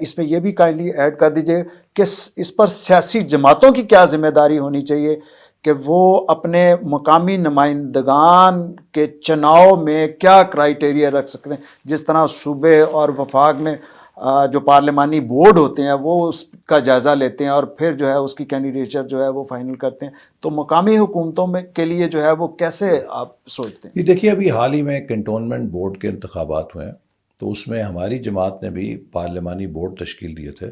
اس میں یہ بھی کائنڈلی ایڈ کر دیجئے کہ اس پر سیاسی جماعتوں کی کیا ذمہ داری ہونی چاہیے کہ وہ اپنے مقامی نمائندگان کے چناؤ میں کیا کرائیٹیریا رکھ سکتے ہیں. جس طرح صوبے اور وفاق میں جو پارلیمانی بورڈ ہوتے ہیں وہ اس کا جائزہ لیتے ہیں اور پھر جو ہے اس کی کینڈیڈیچر جو ہے وہ فائنل کرتے ہیں, تو مقامی حکومتوں میں کے لیے جو ہے وہ کیسے آپ سوچتے ہیں؟ یہ دیکھیے ابھی حال ہی میں کنٹونمنٹ بورڈ کے انتخابات ہوئے ہیں, تو اس میں ہماری جماعت نے بھی پارلیمانی بورڈ تشکیل دیے تھے,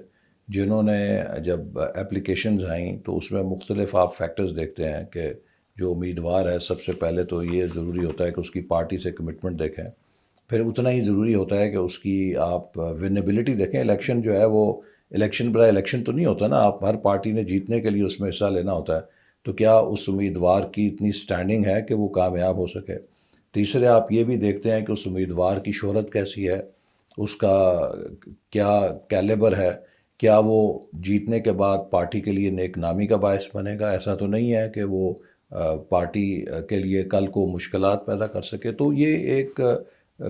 جنہوں نے جب اپلیکیشنز آئیں تو اس میں مختلف آپ فیکٹرز دیکھتے ہیں کہ جو امیدوار ہے سب سے پہلے تو یہ ضروری ہوتا ہے کہ اس کی پارٹی سے کمٹمنٹ دیکھیں, پھر اتنا ہی ضروری ہوتا ہے کہ اس کی آپ ونیبلٹی دیکھیں. الیکشن جو ہے وہ الیکشن برائے الیکشن تو نہیں ہوتا نا, آپ ہر پارٹی نے جیتنے کے لیے اس میں حصہ لینا ہوتا ہے, تو کیا اس امیدوار کی اتنی سٹینڈنگ ہے کہ وہ کامیاب ہو سکے. تیسرے آپ یہ بھی دیکھتے ہیں کہ اس امیدوار کی شہرت کیسی ہے, اس کا کیا کیلیبر ہے, کیا وہ جیتنے کے بعد پارٹی کے لیے نیک نامی کا باعث بنے گا. ایسا تو نہیں ہے کہ وہ پارٹی کے لیے کل کو مشکلات پیدا کر سکے. تو یہ ایک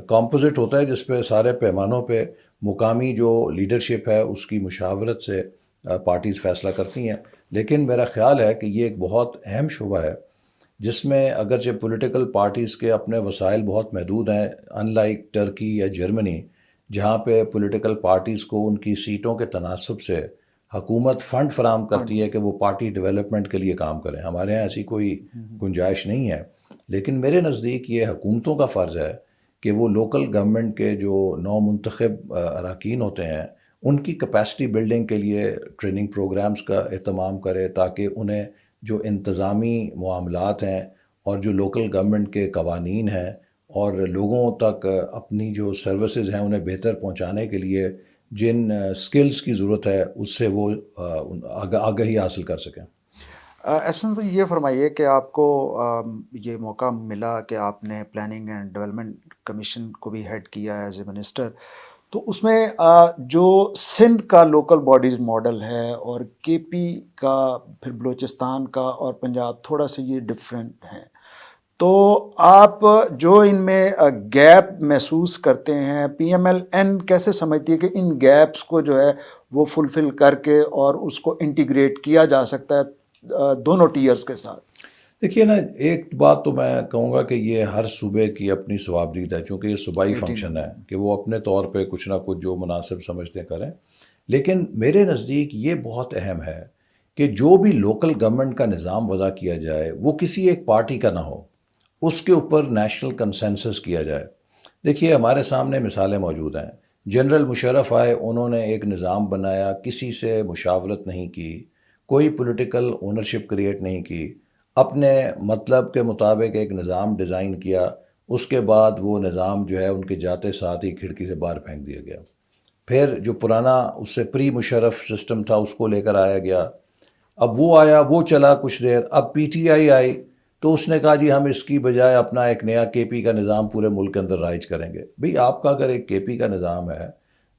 کمپوزٹ ہوتا ہے جس پہ سارے پیمانوں پہ مقامی جو لیڈرشپ ہے اس کی مشاورت سے پارٹیز فیصلہ کرتی ہیں. لیکن میرا خیال ہے کہ یہ ایک بہت اہم شعبہ ہے جس میں اگرچہ پولیٹیکل پارٹیز کے اپنے وسائل بہت محدود ہیں، ان لائک ٹرکی یا جرمنی جہاں پہ پولیٹیکل پارٹیز کو ان کی سیٹوں کے تناسب سے حکومت فنڈ فراہم کرتی ہے کہ وہ پارٹی ڈیولپمنٹ کے لیے کام کریں. ہمارے ہاں ایسی کوئی گنجائش نہیں ہے. لیکن میرے نزدیک یہ حکومتوں کا فرض ہے کہ وہ لوکل گورنمنٹ کے جو نو منتخب اراکین ہوتے ہیں ان کی کیپیسٹی بلڈنگ کے لیے ٹریننگ پروگرامز کا اہتمام کرے تاکہ انہیں جو انتظامی معاملات ہیں اور جو لوکل گورنمنٹ کے قوانین ہیں اور لوگوں تک اپنی جو سروسز ہیں انہیں بہتر پہنچانے کے لیے جن سکلز کی ضرورت ہے اس سے وہ آگاہی حاصل کر سکیں. احسن بھائی یہ فرمائیے کہ آپ کو یہ موقع ملا کہ آپ نے پلاننگ اینڈ ڈیولپمنٹ کمیشن کو بھی ہیڈ کیا ایز اے منسٹر، تو اس میں جو سندھ کا لوکل باڈیز ماڈل ہے اور کے پی کا، پھر بلوچستان کا اور پنجاب، تھوڑا سا یہ ڈفرینٹ ہیں. تو آپ جو ان میں گیپ محسوس کرتے ہیں، پی ایم ایل این کیسے سمجھتی ہے کہ ان گیپس کو جو ہے وہ فلفل کر کے اور اس کو انٹیگریٹ کیا جا سکتا ہے دونوں ٹیئرز کے ساتھ؟ دیکھیے نا، ایک بات تو میں کہوں گا کہ یہ ہر صوبے کی اپنی ثوابدید ہے چونکہ یہ صوبائی فنکشن ہے کہ وہ اپنے طور پہ کچھ نہ کچھ جو مناسب سمجھتے کریں. لیکن میرے نزدیک یہ بہت اہم ہے کہ جو بھی لوکل گورنمنٹ کا نظام وضع کیا جائے وہ کسی ایک پارٹی کا نہ ہو، اس کے اوپر نیشنل کنسنسس کیا جائے. دیکھیے ہمارے سامنے مثالیں موجود ہیں. جنرل مشرف آئے، انہوں نے ایک نظام بنایا، کسی سے مشاورت نہیں کی، کوئی پولیٹیکل اونرشپ کریٹ نہیں کی، اپنے مطلب کے مطابق ایک نظام ڈیزائن کیا. اس کے بعد وہ نظام جو ہے ان کے جاتے ساتھ ہی کھڑکی سے باہر پھینک دیا گیا. پھر جو پرانا اس سے پری مشرف سسٹم تھا اس کو لے کر آیا گیا. اب وہ آیا، وہ چلا کچھ دیر، اب پی ٹی آئی آئی تو اس نے کہا جی ہم اس کی بجائے اپنا ایک نیا کے پی کا نظام پورے ملک کے اندر رائج کریں گے. بھئی آپ کا اگر ایک کے پی کا نظام ہے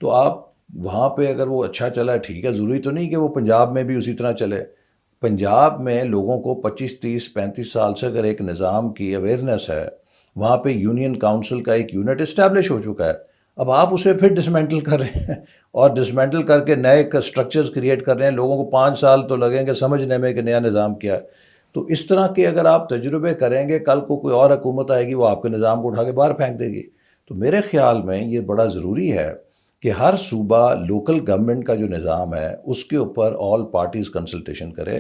تو آپ وہاں پہ اگر وہ اچھا چلا ہے ٹھیک ہے، ضروری تو نہیں کہ وہ پنجاب میں بھی اسی طرح چلے. پنجاب میں لوگوں کو 25 30 35 سال سے اگر ایک نظام کی اویئرنیس ہے، وہاں پہ یونین کاؤنسل کا ایک یونٹ اسٹیبلش ہو چکا ہے. اب آپ اسے پھر ڈسمینٹل کر رہے ہیں اور ڈسمینٹل کر کے نئے اسٹرکچرز کریٹ کر رہے ہیں. لوگوں کو 5 سال تو لگیں گے سمجھنے میں کہ نیا نظام کیا ہے. تو اس طرح کے اگر آپ تجربے کریں گے، کل کو کوئی اور حکومت آئے گی وہ آپ کے نظام کو اٹھا کے باہر پھینک دے گی. تو میرے خیال میں یہ بڑا ضروری ہے کہ ہر صوبہ لوکل گورنمنٹ کا جو نظام ہے اس کے اوپر آل پارٹیز کنسلٹیشن کرے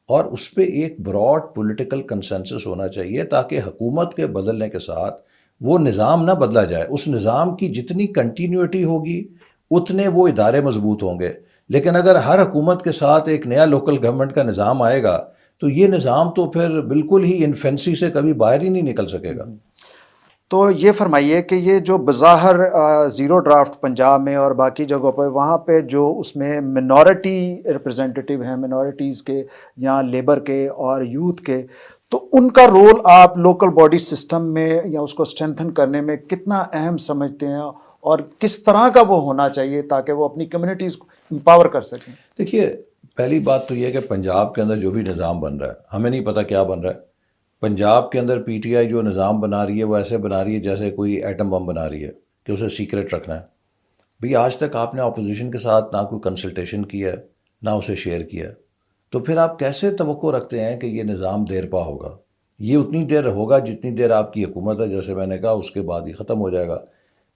اور اس پہ ایک براڈ پولیٹیکل کنسنسس ہونا چاہیے تاکہ حکومت کے بدلنے کے ساتھ وہ نظام نہ بدلا جائے. اس نظام کی جتنی کنٹینیوٹی ہوگی اتنے وہ ادارے مضبوط ہوں گے. لیکن اگر ہر حکومت کے ساتھ ایک نیا لوکل گورنمنٹ کا نظام آئے گا تو یہ نظام تو پھر بالکل ہی انفینسی سے کبھی باہر ہی نہیں نکل سکے گا. تو یہ فرمائیے کہ یہ جو بظاہر زیرو ڈرافٹ پنجاب میں اور باقی جگہوں پہ، وہاں پہ جو اس میں منورٹی ریپرزینٹیو ہیں، منورٹیز کے یا لیبر کے اور یوتھ کے، تو ان کا رول آپ لوکل باڈی سسٹم میں یا اس کو اسٹرینتھن کرنے میں کتنا اہم سمجھتے ہیں اور کس طرح کا وہ ہونا چاہیے تاکہ وہ اپنی کمیونٹیز کو امپاور کر سکیں؟ دیکھیے پہلی بات تو یہ کہ پنجاب کے اندر جو بھی نظام بن رہا ہے ہمیں نہیں پتہ کیا بن رہا ہے. پنجاب کے اندر پی ٹی آئی جو نظام بنا رہی ہے وہ ایسے بنا رہی ہے جیسے کوئی ایٹم بم بنا رہی ہے کہ اسے سیکرٹ رکھنا ہے. بھئی آج تک آپ نے اپوزیشن کے ساتھ نہ کوئی کنسلٹیشن کیا ہے نہ اسے شیئر کیا ہے، تو پھر آپ کیسے توقع رکھتے ہیں کہ یہ نظام دیر پا ہوگا؟ یہ اتنی دیر ہوگا جتنی دیر آپ کی حکومت ہے، جیسے میں نے کہا اس کے بعد ہی ختم ہو جائے گا.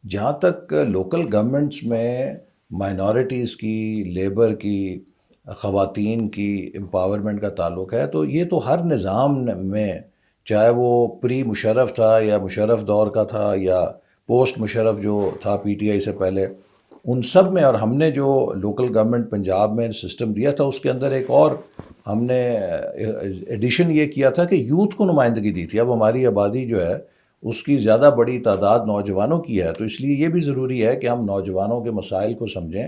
جہاں تک لوکل گورنمنٹس میں مائنورٹیز کی، لیبر کی، خواتین کی امپاورمنٹ کا تعلق ہے تو یہ تو ہر نظام میں، چاہے وہ پری مشرف تھا یا مشرف دور کا تھا یا پوسٹ مشرف جو تھا پی ٹی آئی سے پہلے، ان سب میں، اور ہم نے جو لوکل گورنمنٹ پنجاب میں سسٹم دیا تھا اس کے اندر ایک اور ہم نے ایڈیشن یہ کیا تھا کہ یوتھ کو نمائندگی دی تھی. اب ہماری آبادی جو ہے اس کی زیادہ بڑی تعداد نوجوانوں کی ہے، تو اس لیے یہ بھی ضروری ہے کہ ہم نوجوانوں کے مسائل کو سمجھیں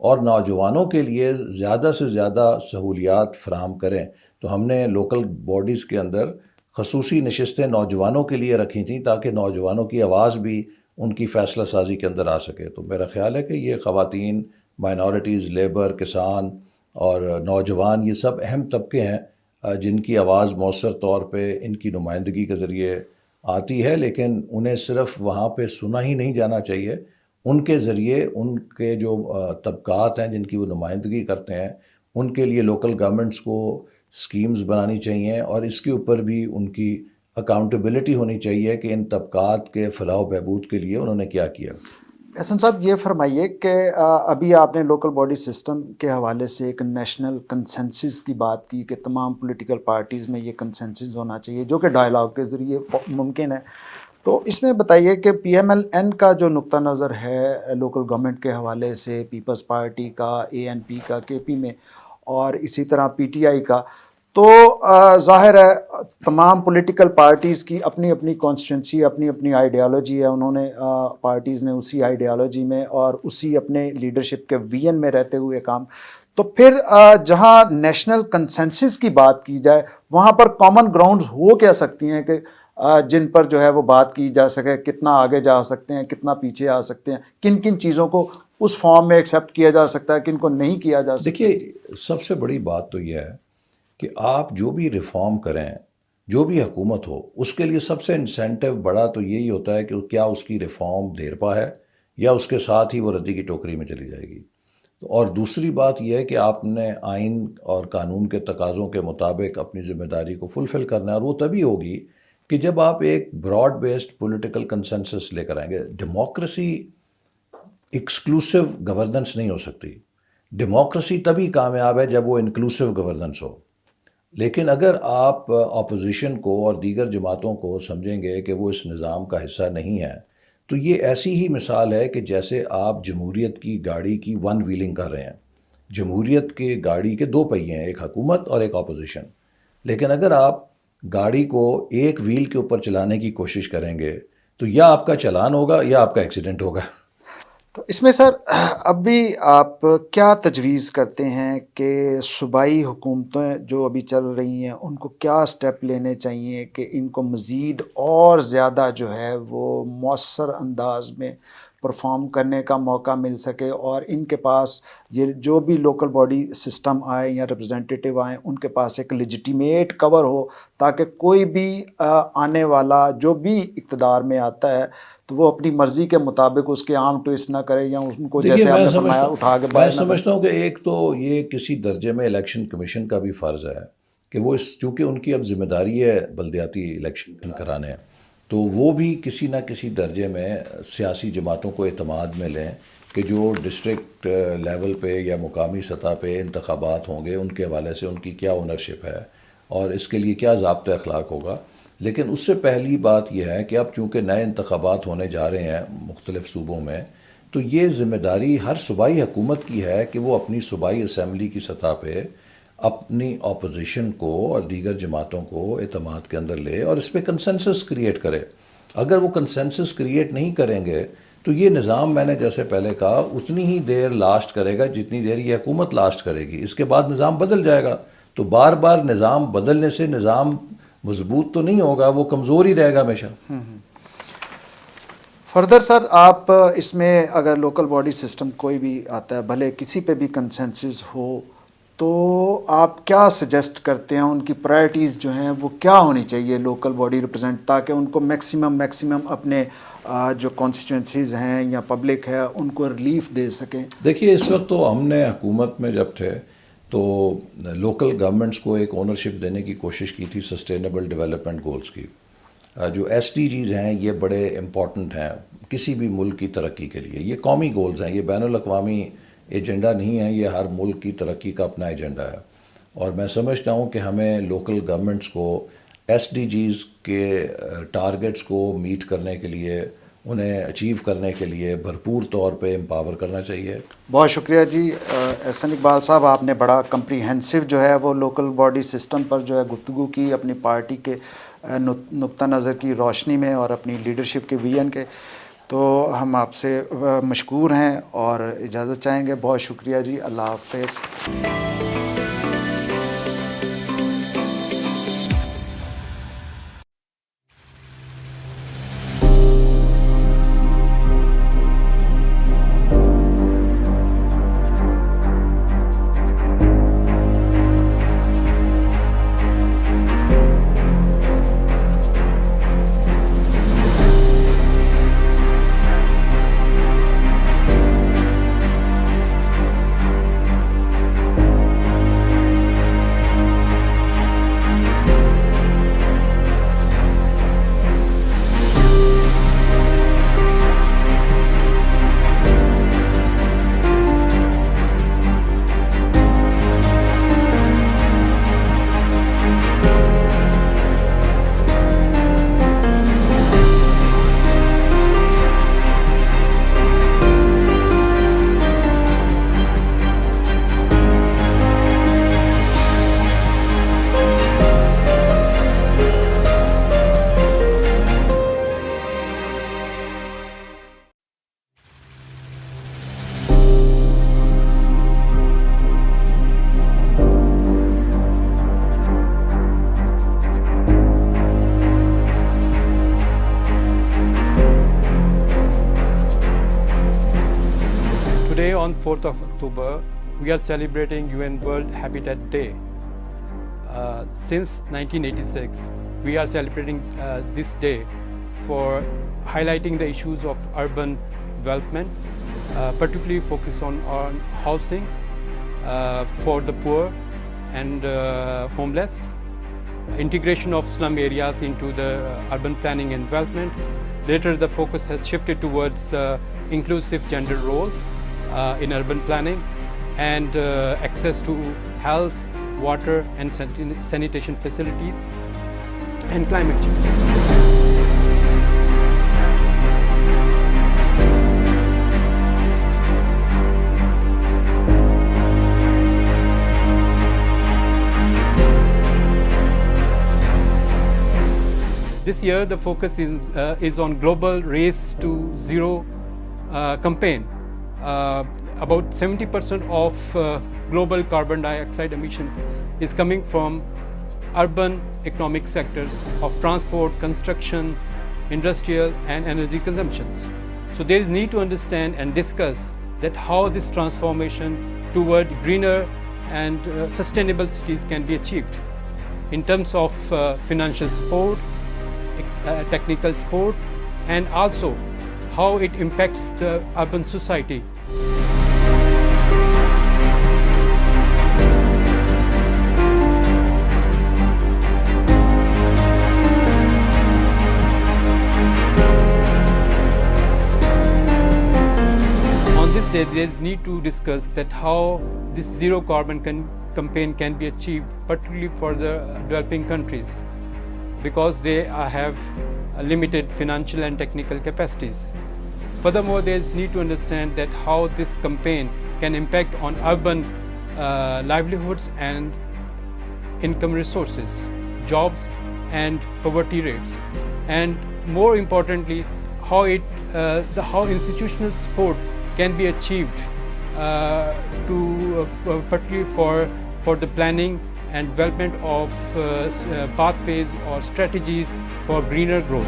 اور نوجوانوں کے لیے زیادہ سے زیادہ سہولیات فراہم کریں. تو ہم نے لوکل باڈیز کے اندر خصوصی نشستیں نوجوانوں کے لیے رکھی تھیں تاکہ نوجوانوں کی آواز بھی ان کی فیصلہ سازی کے اندر آ سکے. تو میرا خیال ہے کہ یہ خواتین، مائنورٹیز، لیبر، کسان اور نوجوان یہ سب اہم طبقے ہیں. جن کی آواز مؤثر طور پہ ان کی نمائندگی کے ذریعے آتی ہے، لیکن انہیں صرف وہاں پہ سنا ہی نہیں جانا چاہیے، ان کے ذریعے ان کے جو طبقات ہیں جن کی وہ نمائندگی کرتے ہیں ان کے لیے لوکل گورنمنٹس کو اسکیمز بنانی چاہیے، اور اس کے اوپر بھی ان کی اکاؤنٹیبلٹی ہونی چاہیے کہ ان طبقات کے فلاح و بہبود کے لیے انہوں نے کیا کیا۔ احسن صاحب یہ فرمائیے کہ ابھی آپ نے لوکل باڈی سسٹم کے حوالے سے ایک نیشنل کنسنسس کی بات کی کہ تمام پولیٹیکل پارٹیز میں یہ کنسنسس ہونا چاہیے جو کہ ڈائلاگ کے ذریعے ممکن ہے، تو اس میں بتائیے کہ پی ایم ایل این کا جو نقطہ نظر ہے لوکل گورنمنٹ کے حوالے سے، پیپلز پارٹی کا، اے این پی کا کے پی میں، اور اسی طرح پی ٹی آئی کا، تو ظاہر ہے تمام پولیٹیکل پارٹیز کی اپنی اپنی کانسٹیٹوئنسی، اپنی اپنی آئیڈیالوجی ہے، انہوں نے پارٹیز نے اسی آئیڈیالوجی میں اور اسی اپنے لیڈرشپ کے ویژن میں رہتے ہوئے کام، تو پھر جہاں نیشنل کنسنسس کی بات کی جائے وہاں پر کامن گراؤنڈز ہو کیا سکتی ہیں کہ جن پر جو ہے وہ بات کی جا سکے، کتنا آگے جا سکتے ہیں، کتنا پیچھے آ سکتے ہیں، کن کن چیزوں کو اس فارم میں ایکسیپٹ کیا جا سکتا ہے، کن کو نہیں کیا جا سکتا؟ دیکھیے سب سے بڑی بات تو یہ ہے کہ آپ جو بھی ریفارم کریں، جو بھی حکومت ہو، اس کے لیے سب سے انسینٹیو بڑا تو یہی ہوتا ہے کہ کیا اس کی ریفارم دیر پا ہے یا اس کے ساتھ ہی وہ ردی کی ٹوکری میں چلی جائے گی۔ اور دوسری بات یہ ہے کہ آپ نے آئین اور قانون کے تقاضوں کے مطابق اپنی ذمہ داری کو فلفل کرنا ہے، اور وہ تبھی ہوگی کہ جب آپ ایک براڈ بیسڈ پولیٹیکل کنسنسس لے کر آئیں گے۔ ڈیموکریسی ایکسکلوسیو گورننس نہیں ہو سکتی، ڈیموکریسی تبھی کامیاب ہے جب وہ انکلوسیو گورننس ہو۔ لیکن اگر آپ اپوزیشن کو اور دیگر جماعتوں کو سمجھیں گے کہ وہ اس نظام کا حصہ نہیں ہے، تو یہ ایسی ہی مثال ہے کہ جیسے آپ جمہوریت کی گاڑی کی ون ویلنگ کر رہے ہیں۔ جمہوریت کے گاڑی کے دو پہیے ہیں، ایک حکومت اور ایک اپوزیشن، لیکن اگر آپ گاڑی کو ایک ویل کے اوپر چلانے کی کوشش کریں گے تو یا آپ کا چلان ہوگا یا آپ کا ایکسیڈنٹ ہوگا۔ تو اس میں سر اب بھی آپ کیا تجویز کرتے ہیں کہ صوبائی حکومتیں جو ابھی چل رہی ہیں ان کو کیا سٹیپ لینے چاہیے کہ ان کو مزید اور زیادہ جو ہے وہ مؤثر انداز میں پرفارم کرنے کا موقع مل سکے، اور ان کے پاس یہ جو بھی لوکل باڈی سسٹم آئے یا ریپرزینٹیٹیو آئیں ان کے پاس ایک لیجیٹیمیٹ کور ہو، تاکہ کوئی بھی آنے والا جو بھی اقتدار میں آتا ہے تو وہ اپنی مرضی کے مطابق اس کے عام ٹویسٹ نہ کرے یا ان کو جیسے آپ نے فرمایا اٹھا کے میں سمجھتا ہوں کہ ایک تو یہ کسی درجے میں الیکشن کمیشن کا بھی فرض ہے کہ وہ چونکہ ان کی اب ذمہ داری ہے بلدیاتی الیکشن کرانے، تو وہ بھی کسی نہ کسی درجے میں سیاسی جماعتوں کو اعتماد میں لیں کہ جو ڈسٹرکٹ لیول پہ یا مقامی سطح پہ انتخابات ہوں گے ان کے حوالے سے ان کی کیا اونرشپ ہے اور اس کے لیے کیا ضابطۂ اخلاق ہوگا۔ لیکن اس سے پہلی بات یہ ہے کہ اب چونکہ نئے انتخابات ہونے جا رہے ہیں مختلف صوبوں میں، تو یہ ذمہ داری ہر صوبائی حکومت کی ہے کہ وہ اپنی صوبائی اسمبلی کی سطح پہ اپنی اپوزیشن کو اور دیگر جماعتوں کو اعتماد کے اندر لے اور اس پہ کنسنسس کریٹ کرے۔ اگر وہ کنسنسس کریٹ نہیں کریں گے تو یہ نظام، میں نے جیسے پہلے کہا، اتنی ہی دیر لاسٹ کرے گا جتنی دیر یہ حکومت لاسٹ کرے گی، اس کے بعد نظام بدل جائے گا۔ تو بار بار نظام بدلنے سے نظام مضبوط تو نہیں ہوگا، وہ کمزور ہی رہے گا ہمیشہ۔ فردر سر آپ اس میں اگر لوکل باڈی سسٹم کوئی بھی آتا ہے، بھلے کسی پہ بھی کنسنسس ہو، تو آپ کیا سجیسٹ کرتے ہیں ان کی پرائرٹیز جو ہیں وہ کیا ہونی چاہیے لوکل باڈی ریپرزینٹ، تاکہ ان کو میکسیمم اپنے جو کانسٹیٹوئنسیز ہیں یا پبلک ہے ان کو ریلیف دے سکیں؟ دیکھیے اس وقت تو ہم نے حکومت میں جب تھے تو لوکل گورنمنٹس کو ایک اونرشپ دینے کی کوشش کی تھی سسٹینیبل ڈیولپمنٹ گولز کی۔ جو ایس ڈی جیز ہیں یہ بڑے امپورٹنٹ ہیں کسی بھی ملک کی ترقی کے لیے، یہ قومی گولز ہیں، یہ بین الاقوامی ایجنڈا نہیں ہے، یہ ہر ملک کی ترقی کا اپنا ایجنڈا ہے۔ اور میں سمجھتا ہوں کہ ہمیں لوکل گورنمنٹس کو ایس ڈی جیز کے ٹارگٹس کو میٹ کرنے کے لیے، انہیں اچیو کرنے کے لیے بھرپور طور پہ امپاور کرنا چاہیے۔ بہت شکریہ جی احسن اقبال صاحب، آپ نے بڑا کمپریہنسو جو ہے وہ لوکل باڈی سسٹم پر جو ہے گفتگو کی، اپنی پارٹی کے نقطہ نظر کی روشنی میں اور اپنی لیڈرشپ کے ویژن کے، تو ہم آپ سے مشکور ہیں اور اجازت چاہیں گے۔ بہت شکریہ جی، اللہ حافظ۔ 24th of October, we are celebrating UN World Habitat Day. Since 1986, we are celebrating this day for highlighting the issues of urban development, particularly focus on housing for the poor and homeless, integration of slum areas into the urban planning and development. Later, the focus has shifted towards inclusive gender role in urban planning and access to health, water and sanitation facilities and climate change. This year, the focus is on global race to zero campaign. About 70% of global carbon dioxide emissions is coming from urban economic sectors of transport, construction, industrial and energy consumptions. So there is need to understand and discuss that how this transformation toward greener and sustainable cities can be achieved in terms of financial support, technical support, and also how it impacts the urban society. On this day, there is need to discuss that how this zero carbon campaign can be achieved, particularly for the developing countries, because they have limited financial and technical capacities. Furthermore, there is need to understand that how this campaign can impact on urban livelihoods and income resources, jobs and poverty rates, and more importantly, how how institutional support can be achieved particularly for the planning and development of pathways or strategies for greener growth.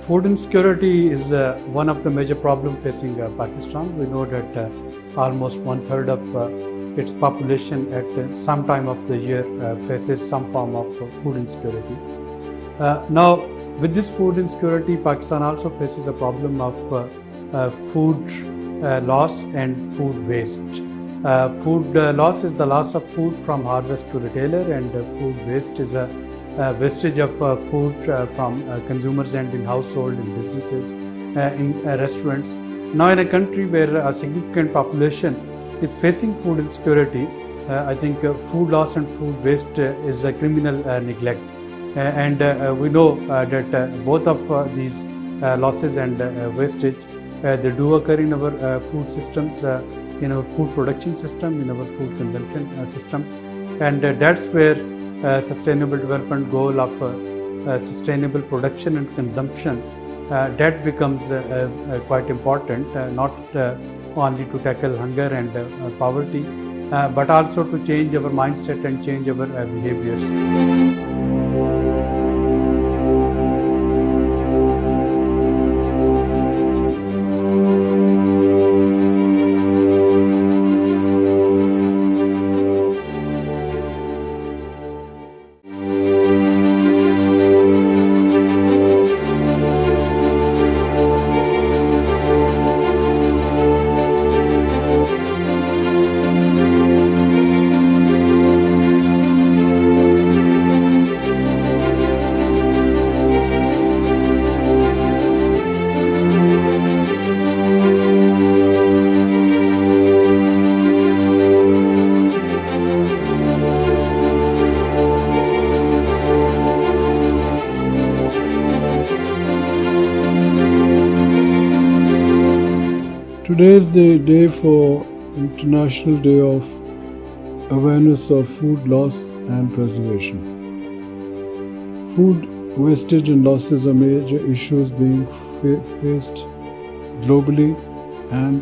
Food insecurity is one of the major problems facing Pakistan. We know that almost 1/3 of its population at some time of the year faces some form of food insecurity. Now, with this food insecurity, Pakistan also faces a problem of food loss and food waste. Food loss is the loss of food from harvest to retailer, and food waste is a wastage of food from consumers and in household, in businesses, in restaurants. Now, in a country where a significant population is facing food insecurity, I think food loss and food waste is a criminal neglect. And we know that both of these losses and wastage, they do occur in our food systems, in our food production system, in our food consumption system. And that's where sustainable development goal of sustainable production and consumption, that becomes quite important, not only to tackle hunger and poverty, but also to change our mindset and change our behaviors. Today is the day for International Day of Awareness of Food Loss and Preservation. Food wastage and losses are major issues being faced globally and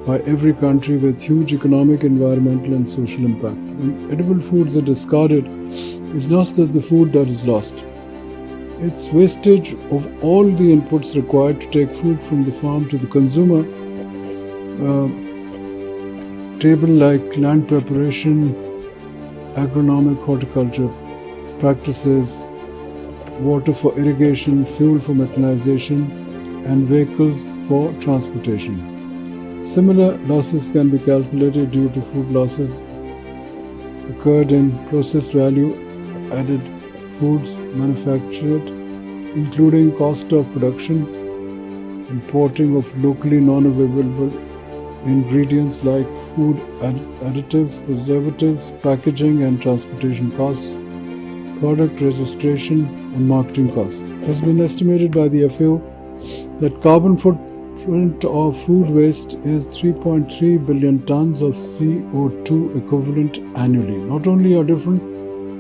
by every country with huge economic, environmental and social impact. When edible foods are discarded, it's not that the food that is lost. It's wastage of all the inputs required to take food from the farm to the consumer. Table like land preparation, agronomic horticulture practices, water for irrigation, fuel for mechanization, and vehicles for transportation. Similar losses can be calculated due to food losses occurred in processed value added foods manufactured, including cost of production, importing of locally non-available ingredients like food additives, preservatives, packaging and transportation costs, product registration and marketing costs. It has been estimated by the FAO that carbon footprint of food waste is 3.3 billion tons of CO2 equivalent annually. Not only are different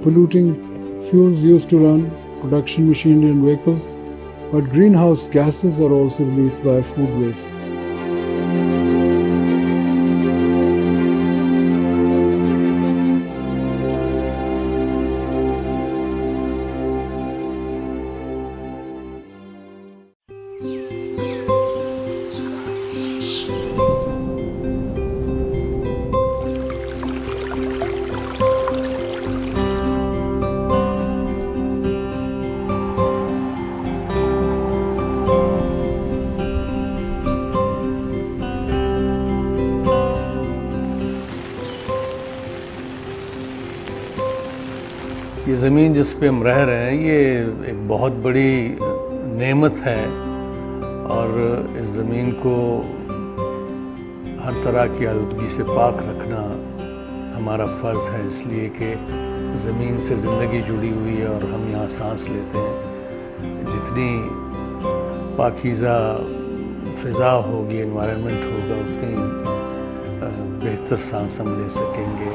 polluting fuels used to run production machinery and vehicles, but greenhouse gases are also released by food waste. یہ زمین جس پہ ہم رہ رہے ہیں یہ ایک بہت بڑی نعمت ہے اور اس زمین کو ہر طرح کی آلودگی سے پاک رکھنا ہمارا فرض ہے، اس لیے کہ زمین سے زندگی جڑی ہوئی ہے اور ہم یہاں سانس لیتے ہیں. جتنی پاکیزہ فضا ہوگی، انوائرمنٹ ہوگا، اتنی بہتر سانس ہم لے سکیں گے.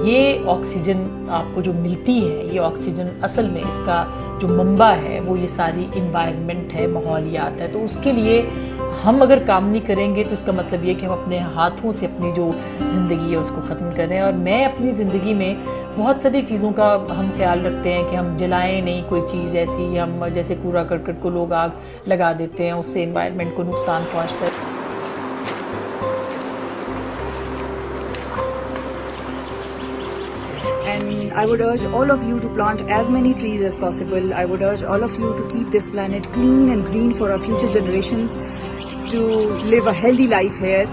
یہ آکسیجن آپ کو جو ملتی ہے، یہ آکسیجن اصل میں اس کا جو منبع ہے وہ یہ ساری انوائرمنٹ ہے، ماحولیات ہے. تو اس کے لیے ہم اگر کام نہیں کریں گے تو اس کا مطلب یہ کہ ہم اپنے ہاتھوں سے اپنی جو زندگی ہے اس کو ختم کر رہے ہیں. اور میں اپنی زندگی میں بہت ساری چیزوں کا ہم خیال رکھتے ہیں کہ ہم جلائیں نہیں کوئی چیز ایسی، ہم جیسے کوڑا کرکٹ کو لوگ آگ لگا دیتے ہیں، اس سے انوائرمنٹ کو نقصان پہنچتا ہے. And I would urge all of you to plant as many trees as possible. I would urge all of you to keep this planet clean and green for our future generations, to live a healthy life here.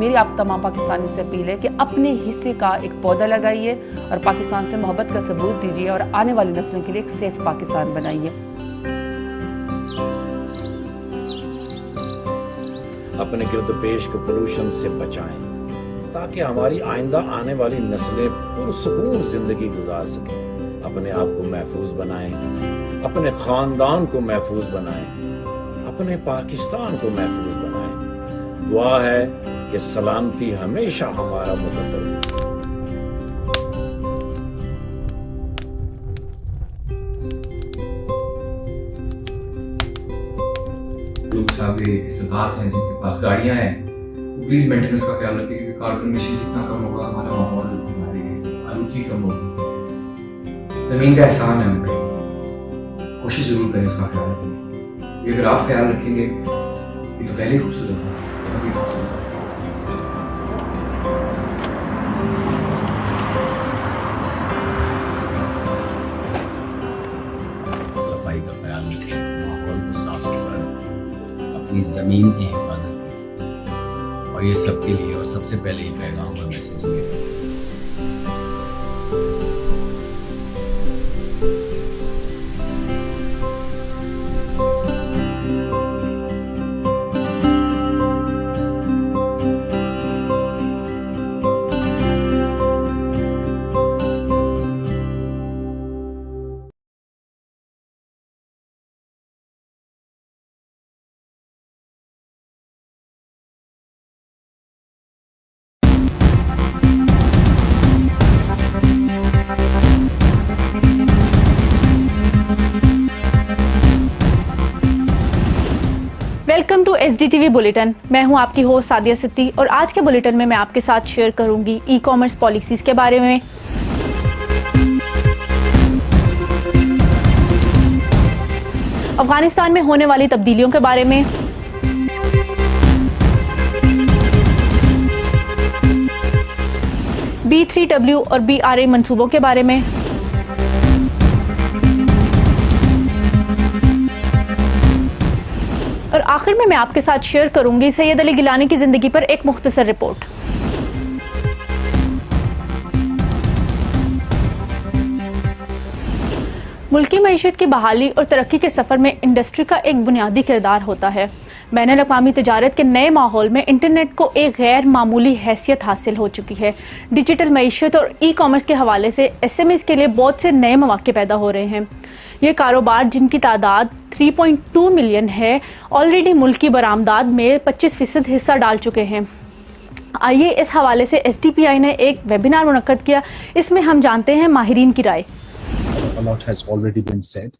میری آپ تمام پاکستانی سے appeal ہے کہ اپنے حصے کا ایک پودا لگائیے اور پاکستان سے محبت کا ثبوت دیجیے اور آنے والی نسلوں کے لیے ایک سیف پاکستان بنائیے. اپنے گرد پیش کو پولوشن سے بچائیں تاکہ ہماری آئندہ آنے والی نسلیں پرسکون زندگی گزار سکیں. اپنے آپ کو محفوظ بنائیں، اپنے خاندان کو محفوظ بنائیں، اپنے پاکستان کو محفوظ بنائیں. دعا ہے کہ سلامتی ہمیشہ ہمارا مقدر ہو. لوگ صاحب استطاعت ہیں جن کے پاس گاڑیاں ہیں، پلیز مینٹیننس کا خیال رکھیں کہ کاربن ایمیشن جتنا کم ہوگا ہمارا ماحول ہماری آلودگی کم ہوگی. زمین کا احسان ہے ہم پہ، کوشش ضرور کریں اس کا خیال رکھیں. یہ اگر آپ خیال رکھیں گے یہ تو پہلے ہی خوبصورت ہے، مزید خوبصورت ہے. صفائی کا خیال رکھیں، ماحول کو صاف ستھرا رکھیں، اپنی زمین کی حفاظت کیجیے. اور یہ سب کے لیے اور سب سے پہلے یہ پیغام اور میسیج میرا SDTV बुलेटिन। मैं हूं आपकी होस्ट सादिया सिद्दी और आज के बुलेटिन में मैं आपके साथ शेयर करूंगी ई-कॉमर्स पॉलिसीज़ के बारे में, अफगानिस्तान में होने वाली तब्दीलियों के बारे में, B3W और BRA मंसूबों के बारे में, और आखिर में मैं आपके साथ शेयर करूंगी सैयद अली गिलानी की ज़िंदगी पर एक मुख्तसर रिपोर्ट। मुल्की मईशत की बहाली और तरक्की के सफ़र में इंडस्ट्री का एक बुनियादी किरदार होता है। बैनुल-अक़वामी तिजारत के नए माहौल में इंटरनेट को एक गैर मामूली हैसियत हासिल हो चुकी है। डिजिटल मईशत और ई-कॉमर्स के हवाले से SMEs के लिए बहुत से नए मौके पैदा हो रहे हैं। ये कारोबार जिनकी तादाद 3.2 मिलियन है, ऑलरेडी मुल्की बरामदात में 25% हिस्सा डाल चुके हैं। आइए इस हवाले से SDPI ने एक वेबिनार मुनक्कद किया, इसमें हम जानते हैं माहिरीन की राय। A lot has already been said.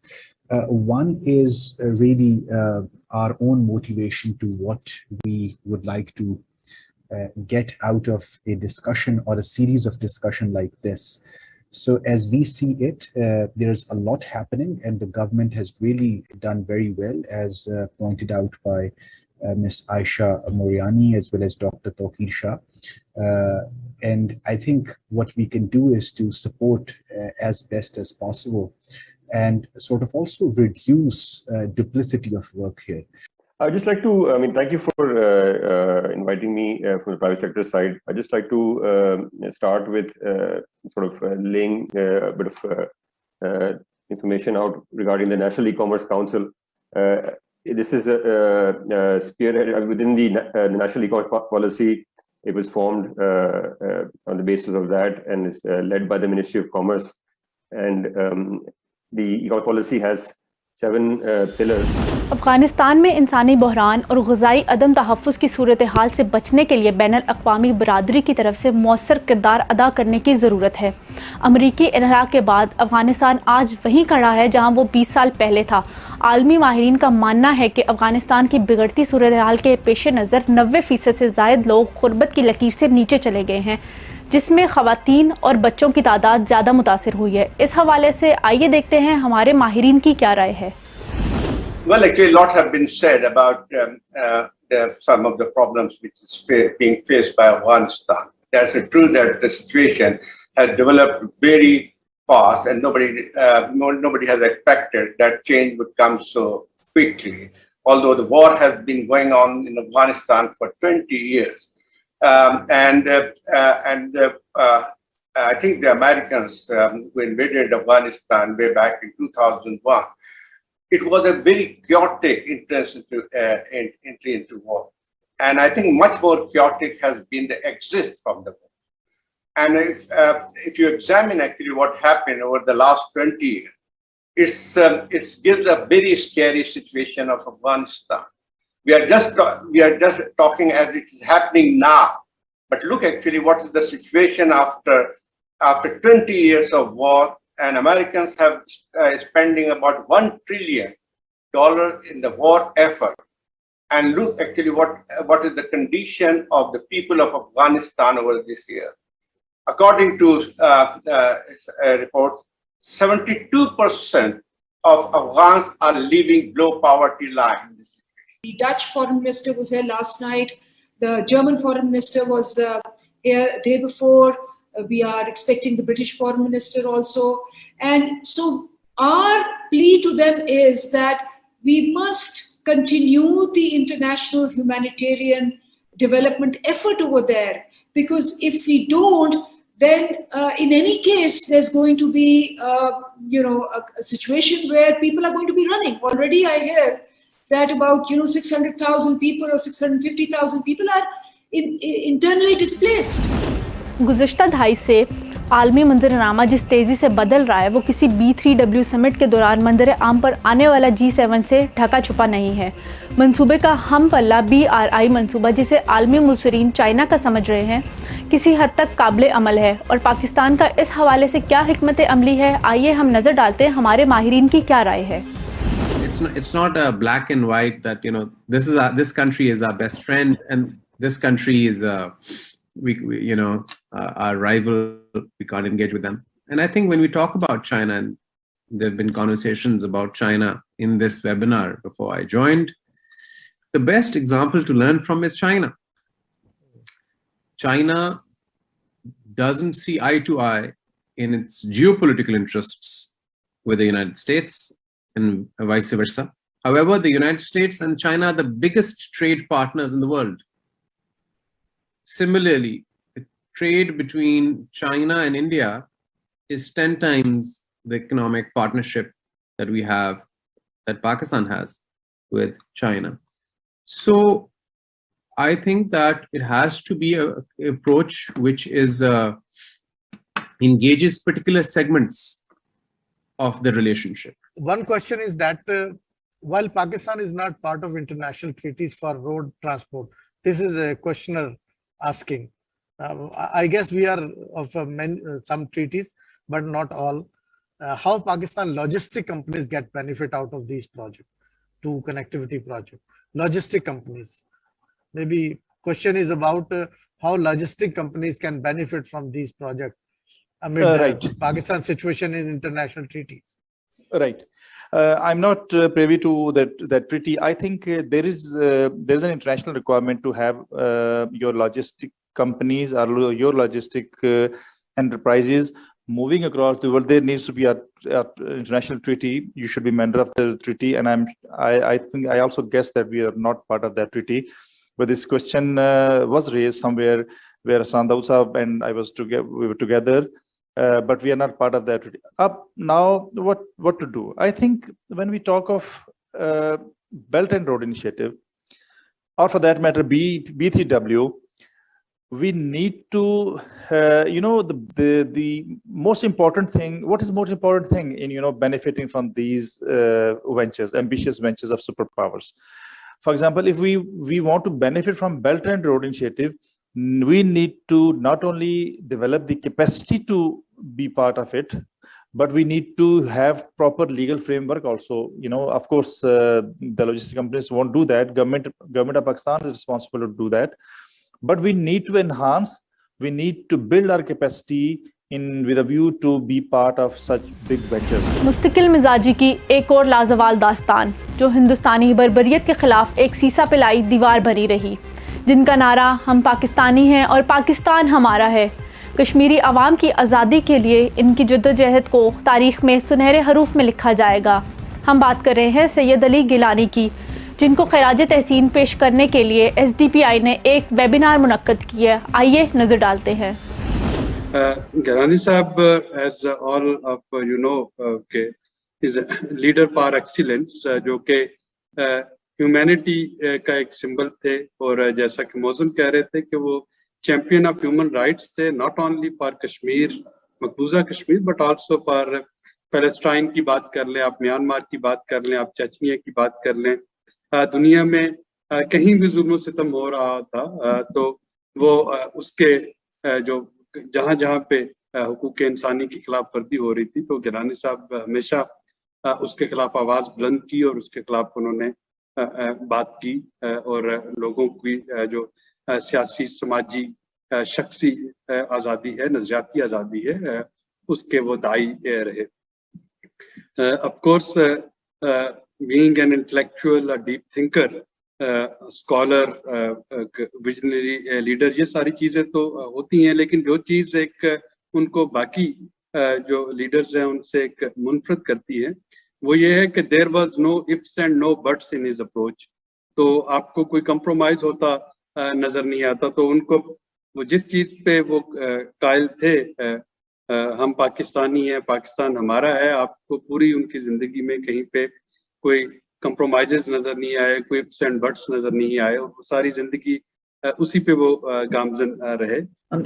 One is really our own motivation to what we would like to get out of a discussion or a series of discussion like this. So as we see it, there's a lot happening and the government has really done very well, as pointed out by Ms. Aisha Moriani as well as Dr. Tawqir Shah. And I think what we can do is to support as best as possible and sort of also reduce duplicity of work here. I'd just like to, thank you for inviting me from the private sector side. I'd just like to start with sort of laying a bit of information out regarding the National E-Commerce Council. This is a spearhead within the National E-Commerce Policy. It was formed on the basis of that and is led by the Ministry of Commerce. And the E-Commerce Policy has 7 pillars. Afghanistan में इंसानी बहरान और ग़िज़ाई अदम तहफ़्फ़ुज़ की सूरत हाल से बचने के लिए बैनुल-अक़वामी बरादरी की तरफ से मौसर किरदार अदा करने की ज़रूरत है। अमरीकी इन्हिराक के बाद अफ़गानिस्तान आज वहीं खड़ा है जहां वो 20 साल पहले था। आलमी माहिरीन का मानना है कि अफ़गानिस्तान की बिगड़ती सूरत हाल के पेश नज़र 90% से ज़ायद लोग ग़ुरबत की लकीर से नीचे चले गए हैं, जिसमें ख़वातीन और बच्चों की तादाद ज़्यादा मुतासिर हुई है। इस हवाले से आइए देखते हैं हमारे माहिरीन की क्या राय है। Well, actually, a lot have been said about some of the problems which is being faced by Afghanistan. That's true that the situation has developed very fast, and nobody has expected that change would come so quickly. Although the war has been going on in Afghanistan for 20 years, and I think the Americans who invaded Afghanistan way back in 2001. It was a very chaotic entry into war. And I think much more chaotic has been the exit from the war. And if you examine actually what happened over the last 20 years, it gives a very scary situation of Afghanistan. We are just talking as it is happening now. But look actually what is the situation after 20 years of war. And Americans have spending about $1 trillion in the war effort. And look actually what is the condition of the people of Afghanistan over this year. According to reports, 72% of Afghans are living below poverty line. The Dutch foreign minister was here last night. The German foreign minister was here a day before. We are expecting the British foreign minister also. And so our plea to them is that we must continue the international humanitarian development effort over there. Because if we don't, then in any case, there's going to be, a situation where people are going to be running. Already I hear that about, 600,000 people or 650,000 people are internally displaced. गुज़श्ता दहाई से आलमी मंजरनामा जिस तेज़ी से बदल रहा है वो किसी B3W समिट के दौरान मंजर आम पर आने वाला G7 से ढका छुपा नहीं है। मंसूबे का हम पल्ला BRI मंसूबा, जिसे आलमी मुबसरीन चाइना का समझ रहे हैं, किसी हद तक काबिल अमल है और पाकिस्तान का इस हवाले से क्या हिकमत अमली है, आइए हम नज़र डालते हैं हमारे माहिरीन की क्या राय है। it's not a black and white that, you know, this country is our best friend and this country is our rival. We can't engage with them. And I think when we talk about China, and there have been conversations about China in this webinar before I joined, the best example to learn from is China. China doesn't see eye to eye in its geopolitical interests with the United States and vice versa. However, the United States and China are the biggest trade partners in the world. Similarly, the trade between China and India is 10 times the economic partnership that we have, that Pakistan has with China. So I think that it has to be an approach which is engages particular segments of the relationship. One question is that while Pakistan is not part of international treaties for road transport, this is a questioner asking. I guess we are of some treaties, but not all. How Pakistan logistic companies get benefit out of these projects, to connectivity project? Logistic companies. Maybe question is about how logistic companies can benefit from these projects amid Pakistan situation in international treaties. Right. I'm not privy to that treaty. I think there's an international requirement to have your logistic companies or your logistic enterprises moving across the world. There needs to be a international treaty. You should be member of the treaty, and I also guess that we are not part of that treaty. But this question was raised somewhere where Sandaud Sahab and I we were together. But we are not part of that. Now, what to do? I think when we talk of Belt and Road Initiative, or for that matter, B3W, we need to, the most important thing. What is the most important thing in benefiting from these ventures, ambitious ventures of superpowers? For example, if we want to benefit from Belt and Road Initiative, we need to not only develop the capacity to be part of it, but we need to have proper legal framework also. Of course, the logistic companies won't do that. Government of Pakistan is responsible to do that. But we need to enhance, we need to build our capacity with a view to be part of such big ventures. मुस्तकिल मिजाजी की एक और लाजवाल दास्तान जो हिंदुस्तानी बर्बरियत के खिलाफ एक सीसा पिलाई दीवार बनी रही, जिनका नारा हम पाकिस्तानी हैं और पाकिस्तान हमारा है। कश्मीरी अवाम की आज़ादी के लिए इनकी जद्दोजहद को तारीख़ में सुनहरे हरूफ में लिखा जाएगा। हम बात कर रहे हैं सैयद अली गिलानी की, जिनको खैराज तहसीन पेश करने के लिए SDPI ने एक वेबिनार मुनक्कद किया है। आइए नज़र डालते हैं। गिलानी साहब, as all of you know, is a leader par excellence, जो कि ह्यूमैनिटी का एक सिंबल थे, और जैसा कि मौजूद कह रहे थे कि वो चैंपियन ऑफ ह्यूमन राइट्स थे, नॉट ओनली फॉर कश्मीर, मकबूजा Kashmir, but also for Palestine की बात कर लें, आप म्यांमार की बात कर लें, आप चचनिया की बात कर लें, दुनिया में कहीं भी जुल्म सितम हो रहा था तो वो उसके जो जहाँ पे हुकूक इंसानी की खिलाफ वर्जी हो रही थी, तो गिलानी साहब हमेशा उसके खिलाफ आवाज़ बुलंद की और उसके खिलाफ उन्होंने बात की, और लोगों की जो सियासी, समाजी, शख्सी आज़ादी है, नज़रियाती आज़ादी है, उसके वो दाई रहे। Of course, being an intellectual, a deep thinker, scholar, visionary leader, ये सारी चीज़ें तो होती हैं, लेकिन जो चीज़ एक उनको बाकी जो लीडर्स हैं उनसे एक मुनफरद करती है, वो ये है कि there was no ifs and no buts in his approach। तो आपको कोई compromise होता नजर नहीं आता। तो उनको वो जिस चीज़ पे वो कायल थे, हम पाकिस्तानी हैं, पाकिस्तान हमारा है, आपको पूरी उनकी ज़िंदगी में कहीं पे कोई compromises नजर नहीं आए, कोई ifs and buts नजर नहीं आए, और वो सारी ज़िंदगी उसी पे वो गामज़न रहे।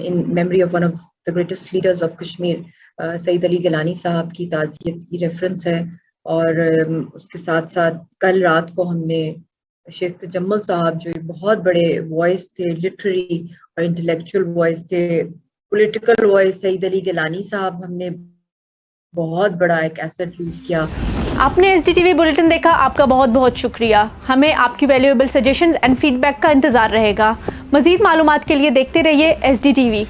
In memory of one of the greatest leaders of Kashmir, Saeed Ali Gilani साहब की ताज़ियत की रेफरेंस है, और उसके साथ साथ कल रात को हमने शेख तजम्मुल साहब जो एक बहुत बड़े वॉइस थे, लिटरेरी और इंटेलेक्चुअल वॉइस थे, पॉलिटिकल वॉइस, सईद अली गिलानी साहब, हमने बहुत बड़ा एक एसेट यूज किया। आपने SDTV बुलेटिन देखा, आपका बहुत बहुत शुक्रिया। हमें आपकी वैल्यूएबल सजेशंस एंड फीडबैक का इंतज़ार रहेगा। मज़ीद मालूमात के लिए देखते रहिए SDTV।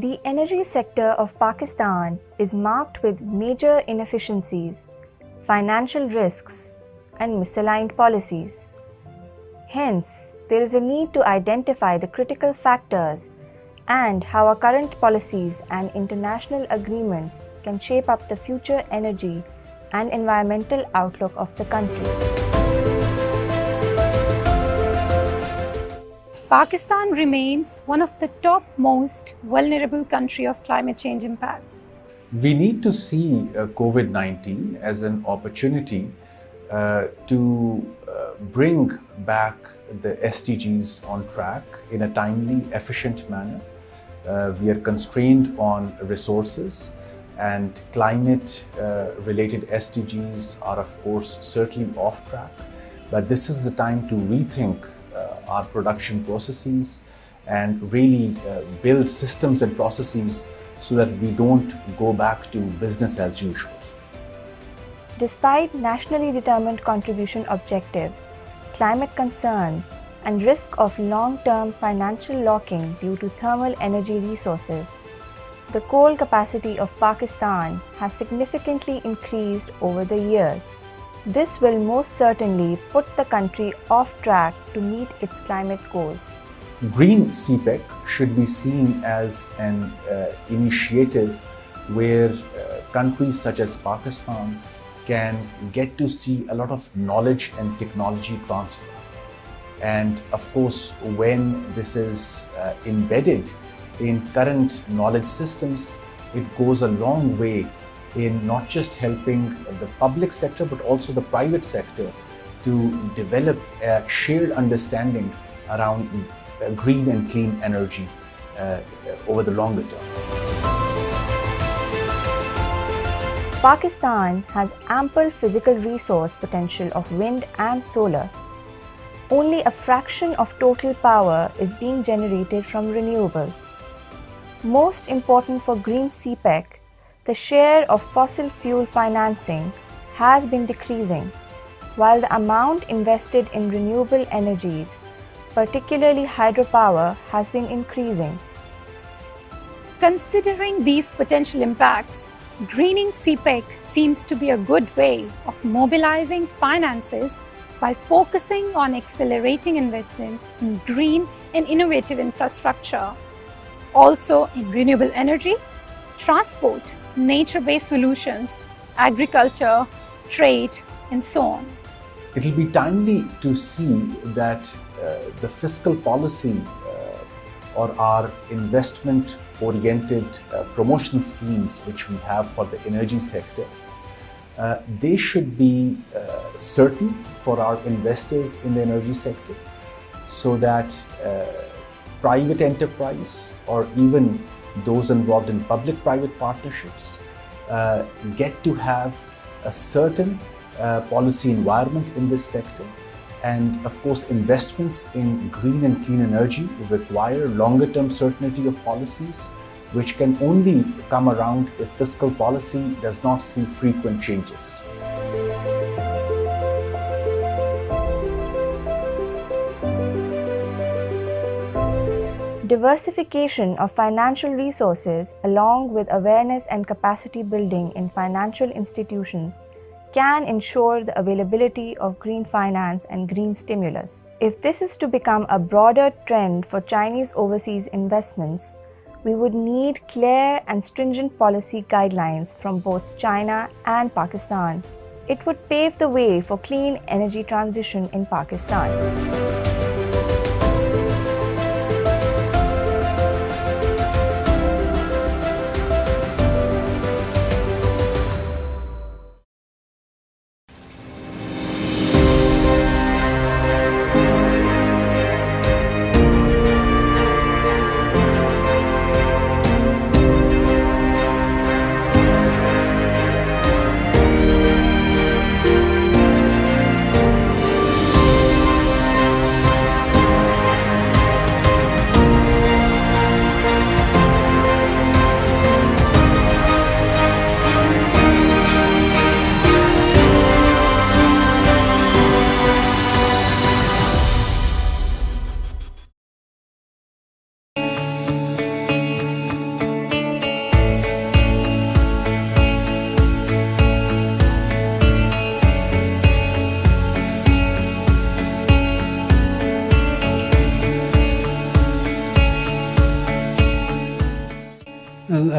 The energy sector of Pakistan is marked with major inefficiencies, financial risks, and misaligned policies. Hence, there is a need to identify the critical factors and how our current policies and international agreements can shape up the future energy and environmental outlook of the country. Pakistan remains one of the top most vulnerable country of climate change impacts. We need to see COVID-19 as an opportunity to bring back the SDGs on track in a timely, efficient manner. We are constrained on resources, and climate-related SDGs are, of course, certainly off track. But this is the time to rethink our production processes and really build systems and processes so that we don't go back to business as usual. Despite nationally determined contribution objectives, climate concerns, and risk of long-term financial locking due to thermal energy resources, the coal capacity of Pakistan has significantly increased over the years. This will most certainly put the country off track to meet its climate goals. Green CPEC should be seen as an initiative where countries such as Pakistan can get to see a lot of knowledge and technology transfer. And of course, when this is embedded in current knowledge systems, it goes a long way in not just helping the public sector, but also the private sector to develop a shared understanding around green and clean energy over the longer term. Pakistan has ample physical resource potential of wind and solar. Only a fraction of total power is being generated from renewables. Most important for green CPEC, the share of fossil fuel financing has been decreasing, while the amount invested in renewable energies, particularly hydropower, has been increasing. Considering these potential impacts, greening CPEC seems to be a good way of mobilizing finances by focusing on accelerating investments in green and innovative infrastructure, also in renewable energy, transport, nature-based solutions, agriculture, trade, and so on. It will be timely to see that the fiscal policy or our investment-oriented promotion schemes which we have for the energy sector, they should be certain for our investors in the energy sector, so that private enterprise or even those involved in public-private partnerships get to have a certain policy environment in this sector. And of course, investments in green and clean energy require longer-term certainty of policies, which can only come around if fiscal policy does not see frequent changes. Diversification of financial resources, along with awareness and capacity building in financial institutions, can ensure the availability of green finance and green stimulus. If this is to become a broader trend for Chinese overseas investments, we would need clear and stringent policy guidelines from both China and Pakistan. It would pave the way for clean energy transition in Pakistan.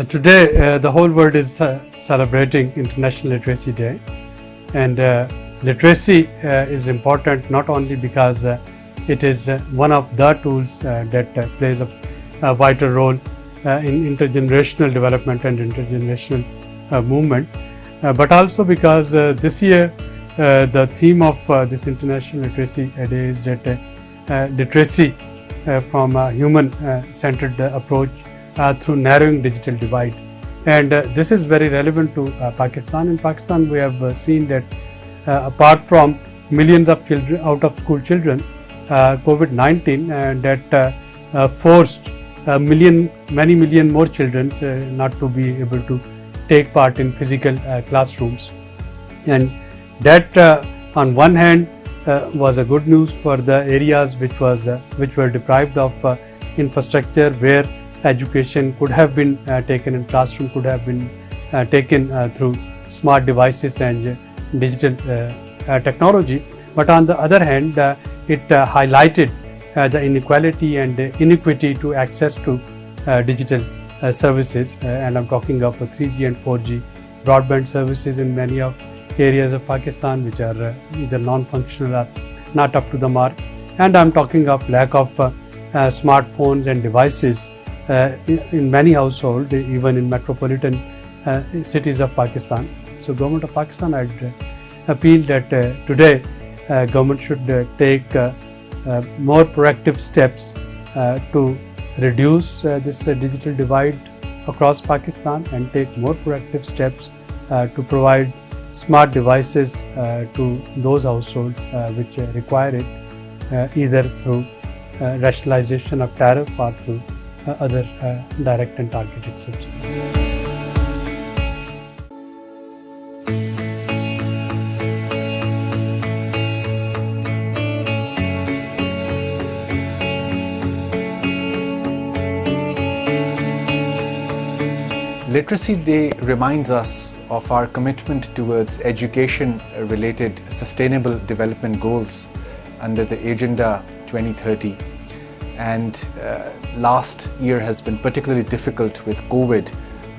Today, the whole world is celebrating International Literacy Day, and literacy is important not only because it is one of the tools that plays a vital role in intergenerational development and intergenerational movement, but also because this year the theme of this International Literacy Day is that literacy from a human-centered approach through narrowing digital divide, and this is very relevant to Pakistan. In Pakistan, we have seen that apart from millions of children, out of school children, COVID-19 that forced many million more children not to be able to take part in physical classrooms, and that on one hand was a good news for the areas which were deprived of infrastructure, where education could have been taken in classroom, could have been taken through smart devices and digital technology. But on the other hand, it highlighted the inequality and inequity to access to digital services, and I'm talking of 3G and 4G broadband services in many of areas of Pakistan which are either non-functional or not up to the mark, and I'm talking of lack of smartphones and devices in many households, even in metropolitan cities of Pakistan. So government of Pakistan, I'd appeal that today government should take more proactive steps to reduce this digital divide across Pakistan, and take more proactive steps to provide smart devices to those households which require it, either through rationalization of tariff or through other direct and targeted subsidies. Literacy Day reminds us of our commitment towards education-related sustainable development goals under the Agenda 2030. And last year has been particularly difficult with COVID,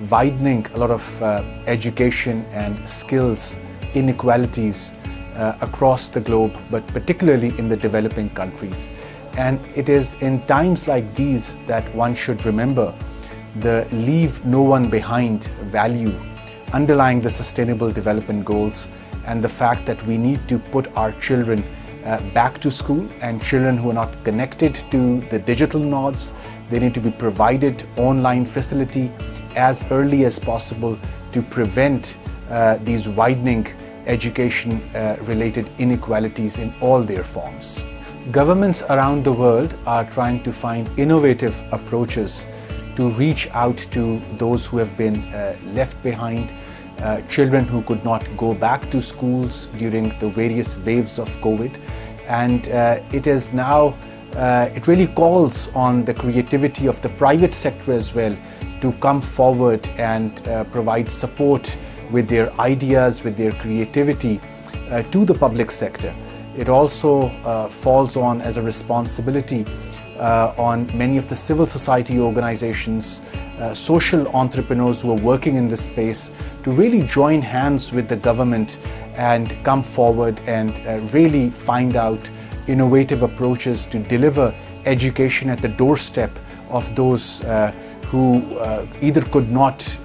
widening a lot of education and skills inequalities across the globe, but particularly in the developing countries. And it is in times like these that one should remember the leave no one behind value underlying the sustainable development goals, and the fact that we need to put our children back to school, and children who are not connected to the digital nodes, they need to be provided online facility as early as possible to prevent these widening education related inequalities in all their forms. Governments around the world are trying to find innovative approaches to reach out to those who have been left behind, children who could not go back to schools during the various waves of COVID. And it is now it really calls on the creativity of the private sector as well to come forward and provide support with their ideas, with their creativity to the public sector. It also falls on as a responsibility on many of the civil society organizations, social entrepreneurs who are working in this space to really join hands with the government and come forward and really find out innovative approaches to deliver education at the doorstep of those who either could not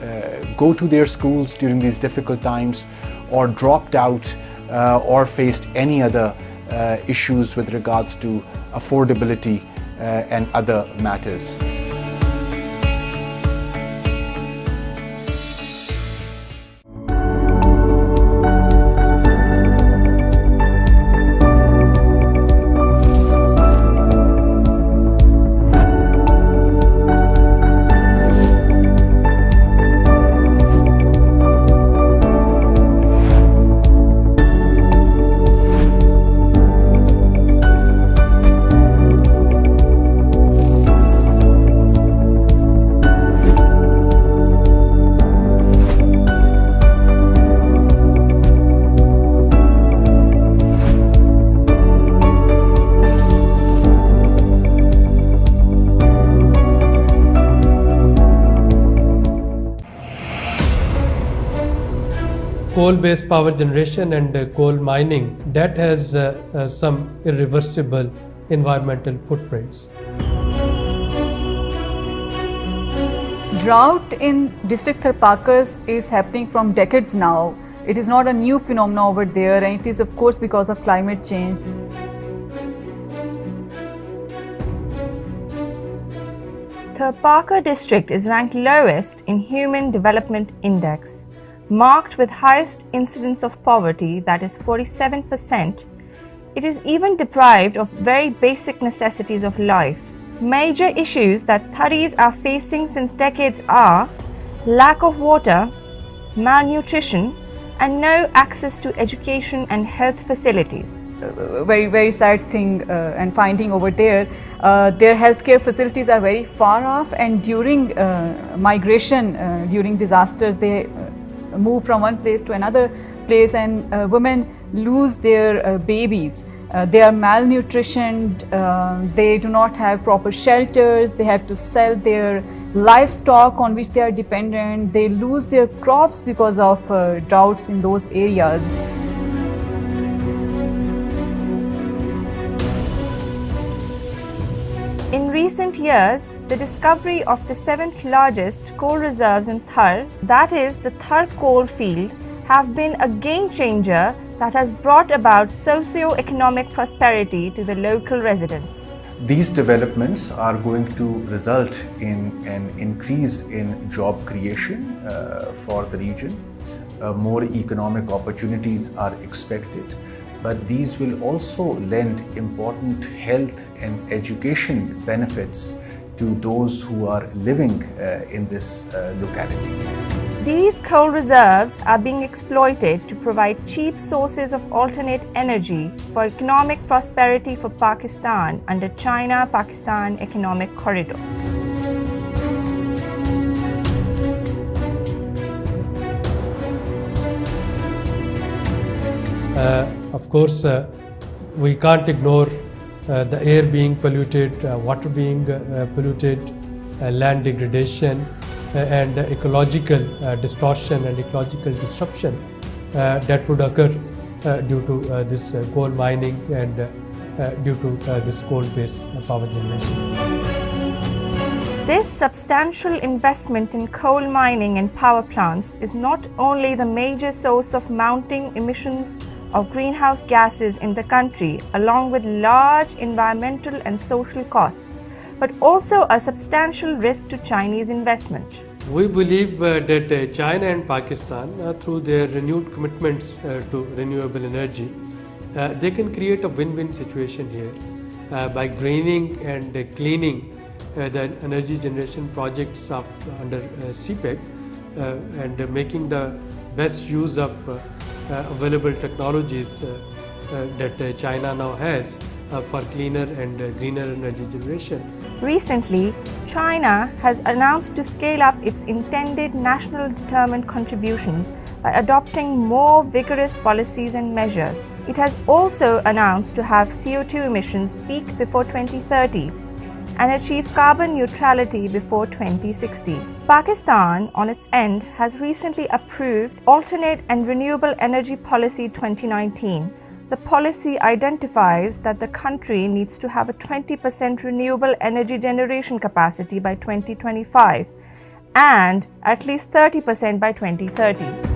go to their schools during these difficult times or dropped out or faced any other issues with regards to affordability and other matters. Coal-based power generation and coal mining, that has some irreversible environmental footprints. Drought in district Tharpakas is happening from decades now. It is not a new phenomenon over there, and it is of course because of climate change. Tharpaka district is ranked lowest in Human Development Index. Marked with highest incidence of poverty, that is 47%, it is even deprived of very basic necessities of life. Major issues that Tharis are facing since decades are lack of water, malnutrition, and no access to education and health facilities. Very sad thing and finding over there, their healthcare facilities are very far off, and during migration, during disasters, they move from one place to another place, and women lose their babies. They are malnutritioned, they do not have proper shelters, they have to sell their livestock on which they are dependent, they lose their crops because of droughts in those areas. In recent years, the discovery of the 7th largest coal reserves in Thar, that is the Thar coal field, have been a game changer that has brought about socio-economic prosperity to the local residents. These developments are going to result in an increase in job creation for the region. More economic opportunities are expected, but these will also lend important health and education benefits to those who are living in this locality. These coal reserves are being exploited to provide cheap sources of alternate energy for economic prosperity for Pakistan under China-Pakistan Economic Corridor. Of course, we can't ignore the air being polluted, water being polluted, land degradation, and ecological distortion and ecological disruption that would occur due to this coal mining and due to this coal-based power generation. This substantial investment in coal mining and power plants is not only the major source of mounting emissions of greenhouse gases in the country, along with large environmental and social costs, but also a substantial risk to Chinese investment. We believe that China and Pakistan, through their renewed commitments to renewable energy, they can create a win-win situation here by greening and cleaning the energy generation projects up under CPEC and making the best use of available technologies that China now has for cleaner and greener energy generation. Recently, China has announced to scale up its intended national determined contributions by adopting more vigorous policies and measures. It has also announced to have CO2 emissions peak before 2030 and achieve carbon neutrality before 2060. Pakistan, on its end, has recently approved Alternate and Renewable Energy Policy 2019. The policy identifies that the country needs to have a 20% renewable energy generation capacity by 2025 and at least 30% by 2030.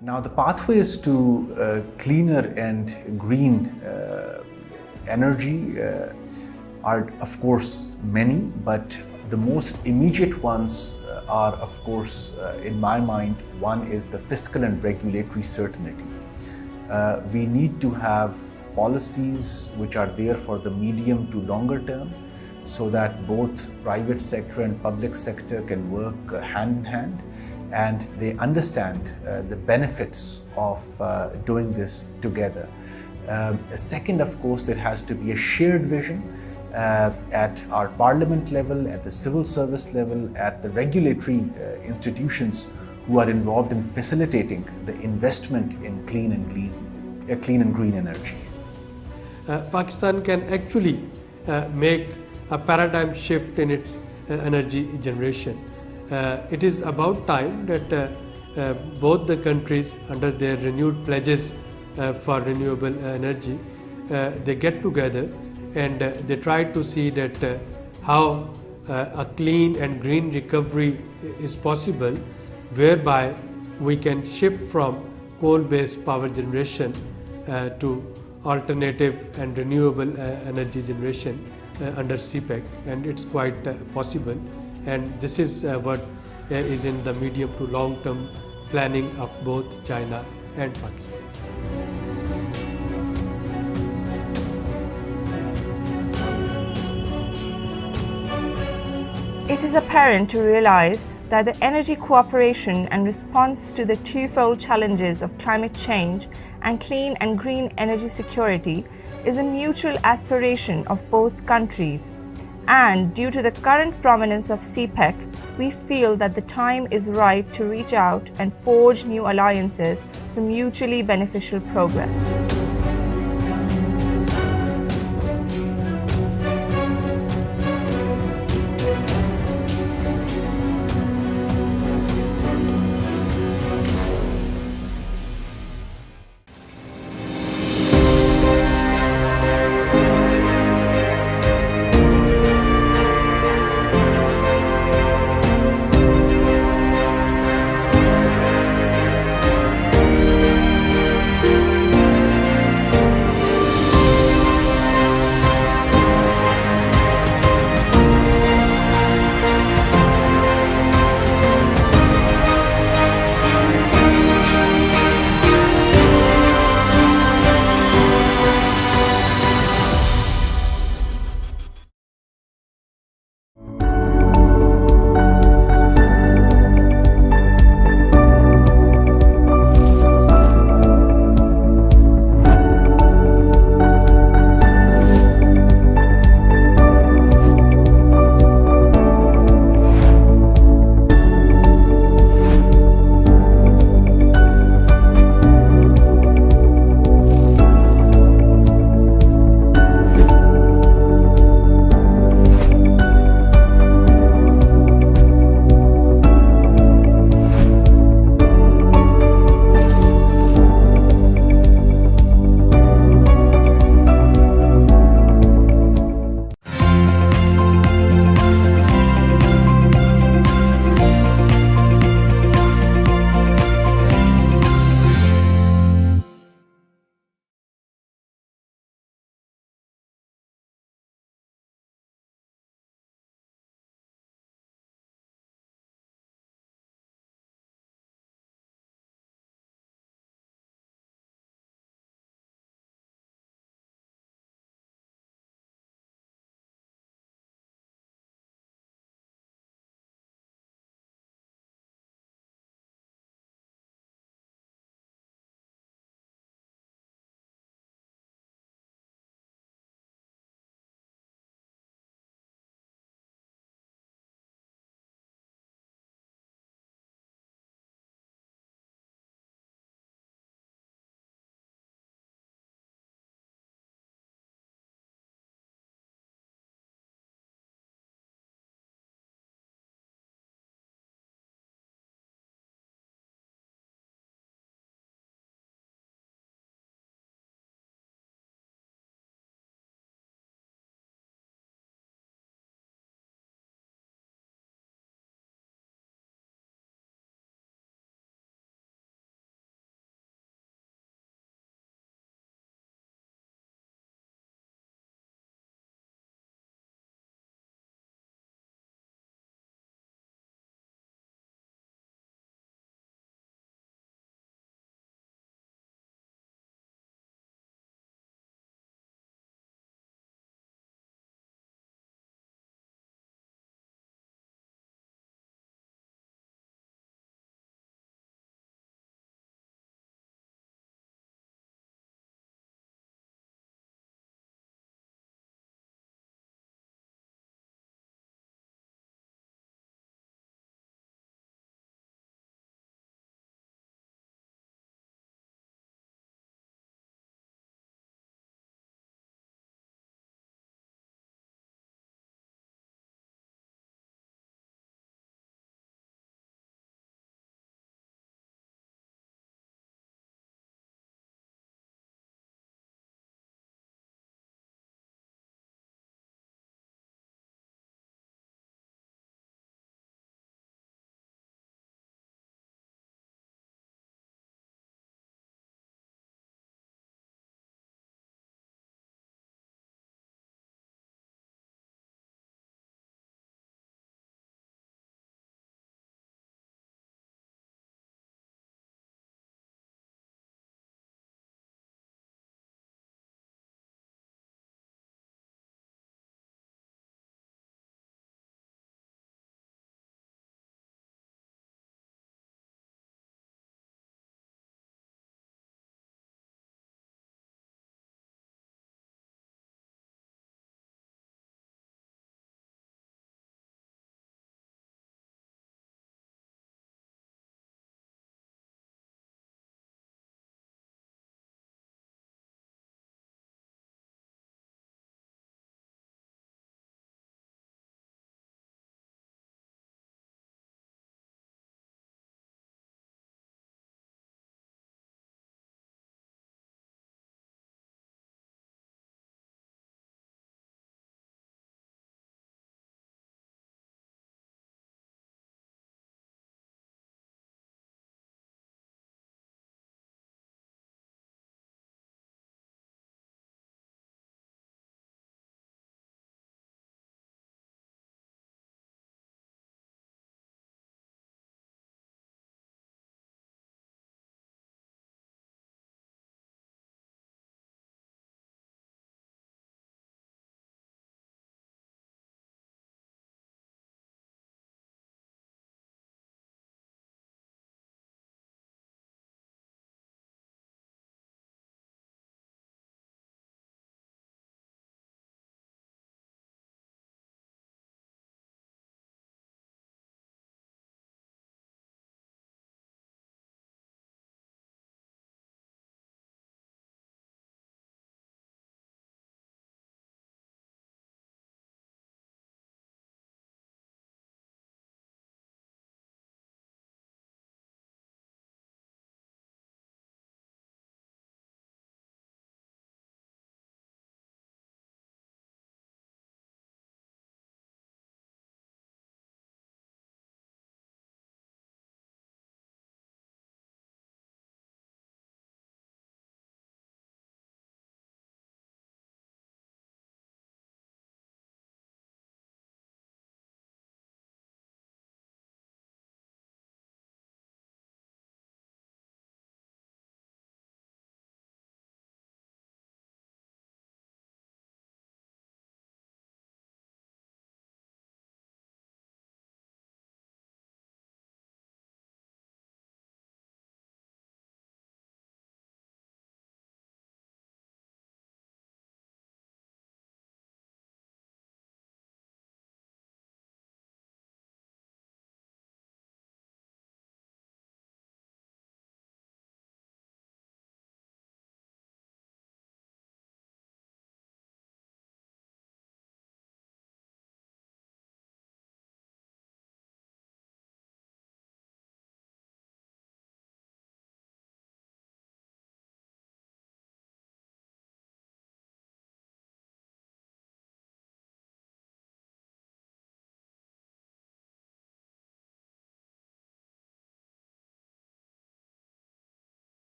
Now, the pathways to cleaner and green energy are, of course, many, but the most immediate ones are, of course, in my mind, one is the fiscal and regulatory certainty. We need to have policies which are there for the medium to longer term, so that both private sector and public sector can work hand in hand, and they understand the benefits of doing this together. Second, of course, there has to be a shared vision at our parliament level, at the civil service level, at the regulatory institutions who are involved in facilitating the investment in clean and green energy. Pakistan can actually make a paradigm shift in its energy generation. It is about time that both the countries, under their renewed pledges for renewable energy, they get together and they try to see that how a clean and green recovery is possible, whereby we can shift from coal-based power generation to alternative and renewable energy generation under CPEC, and it's quite possible. And this is what is in the medium to long-term planning of both China and Pakistan. It is apparent to realize that the energy cooperation and response to the twofold challenges of climate change and clean and green energy security is a mutual aspiration of both countries. And due to the current prominence of CPEC, we feel that the time is right to reach out and forge new alliances for mutually beneficial progress.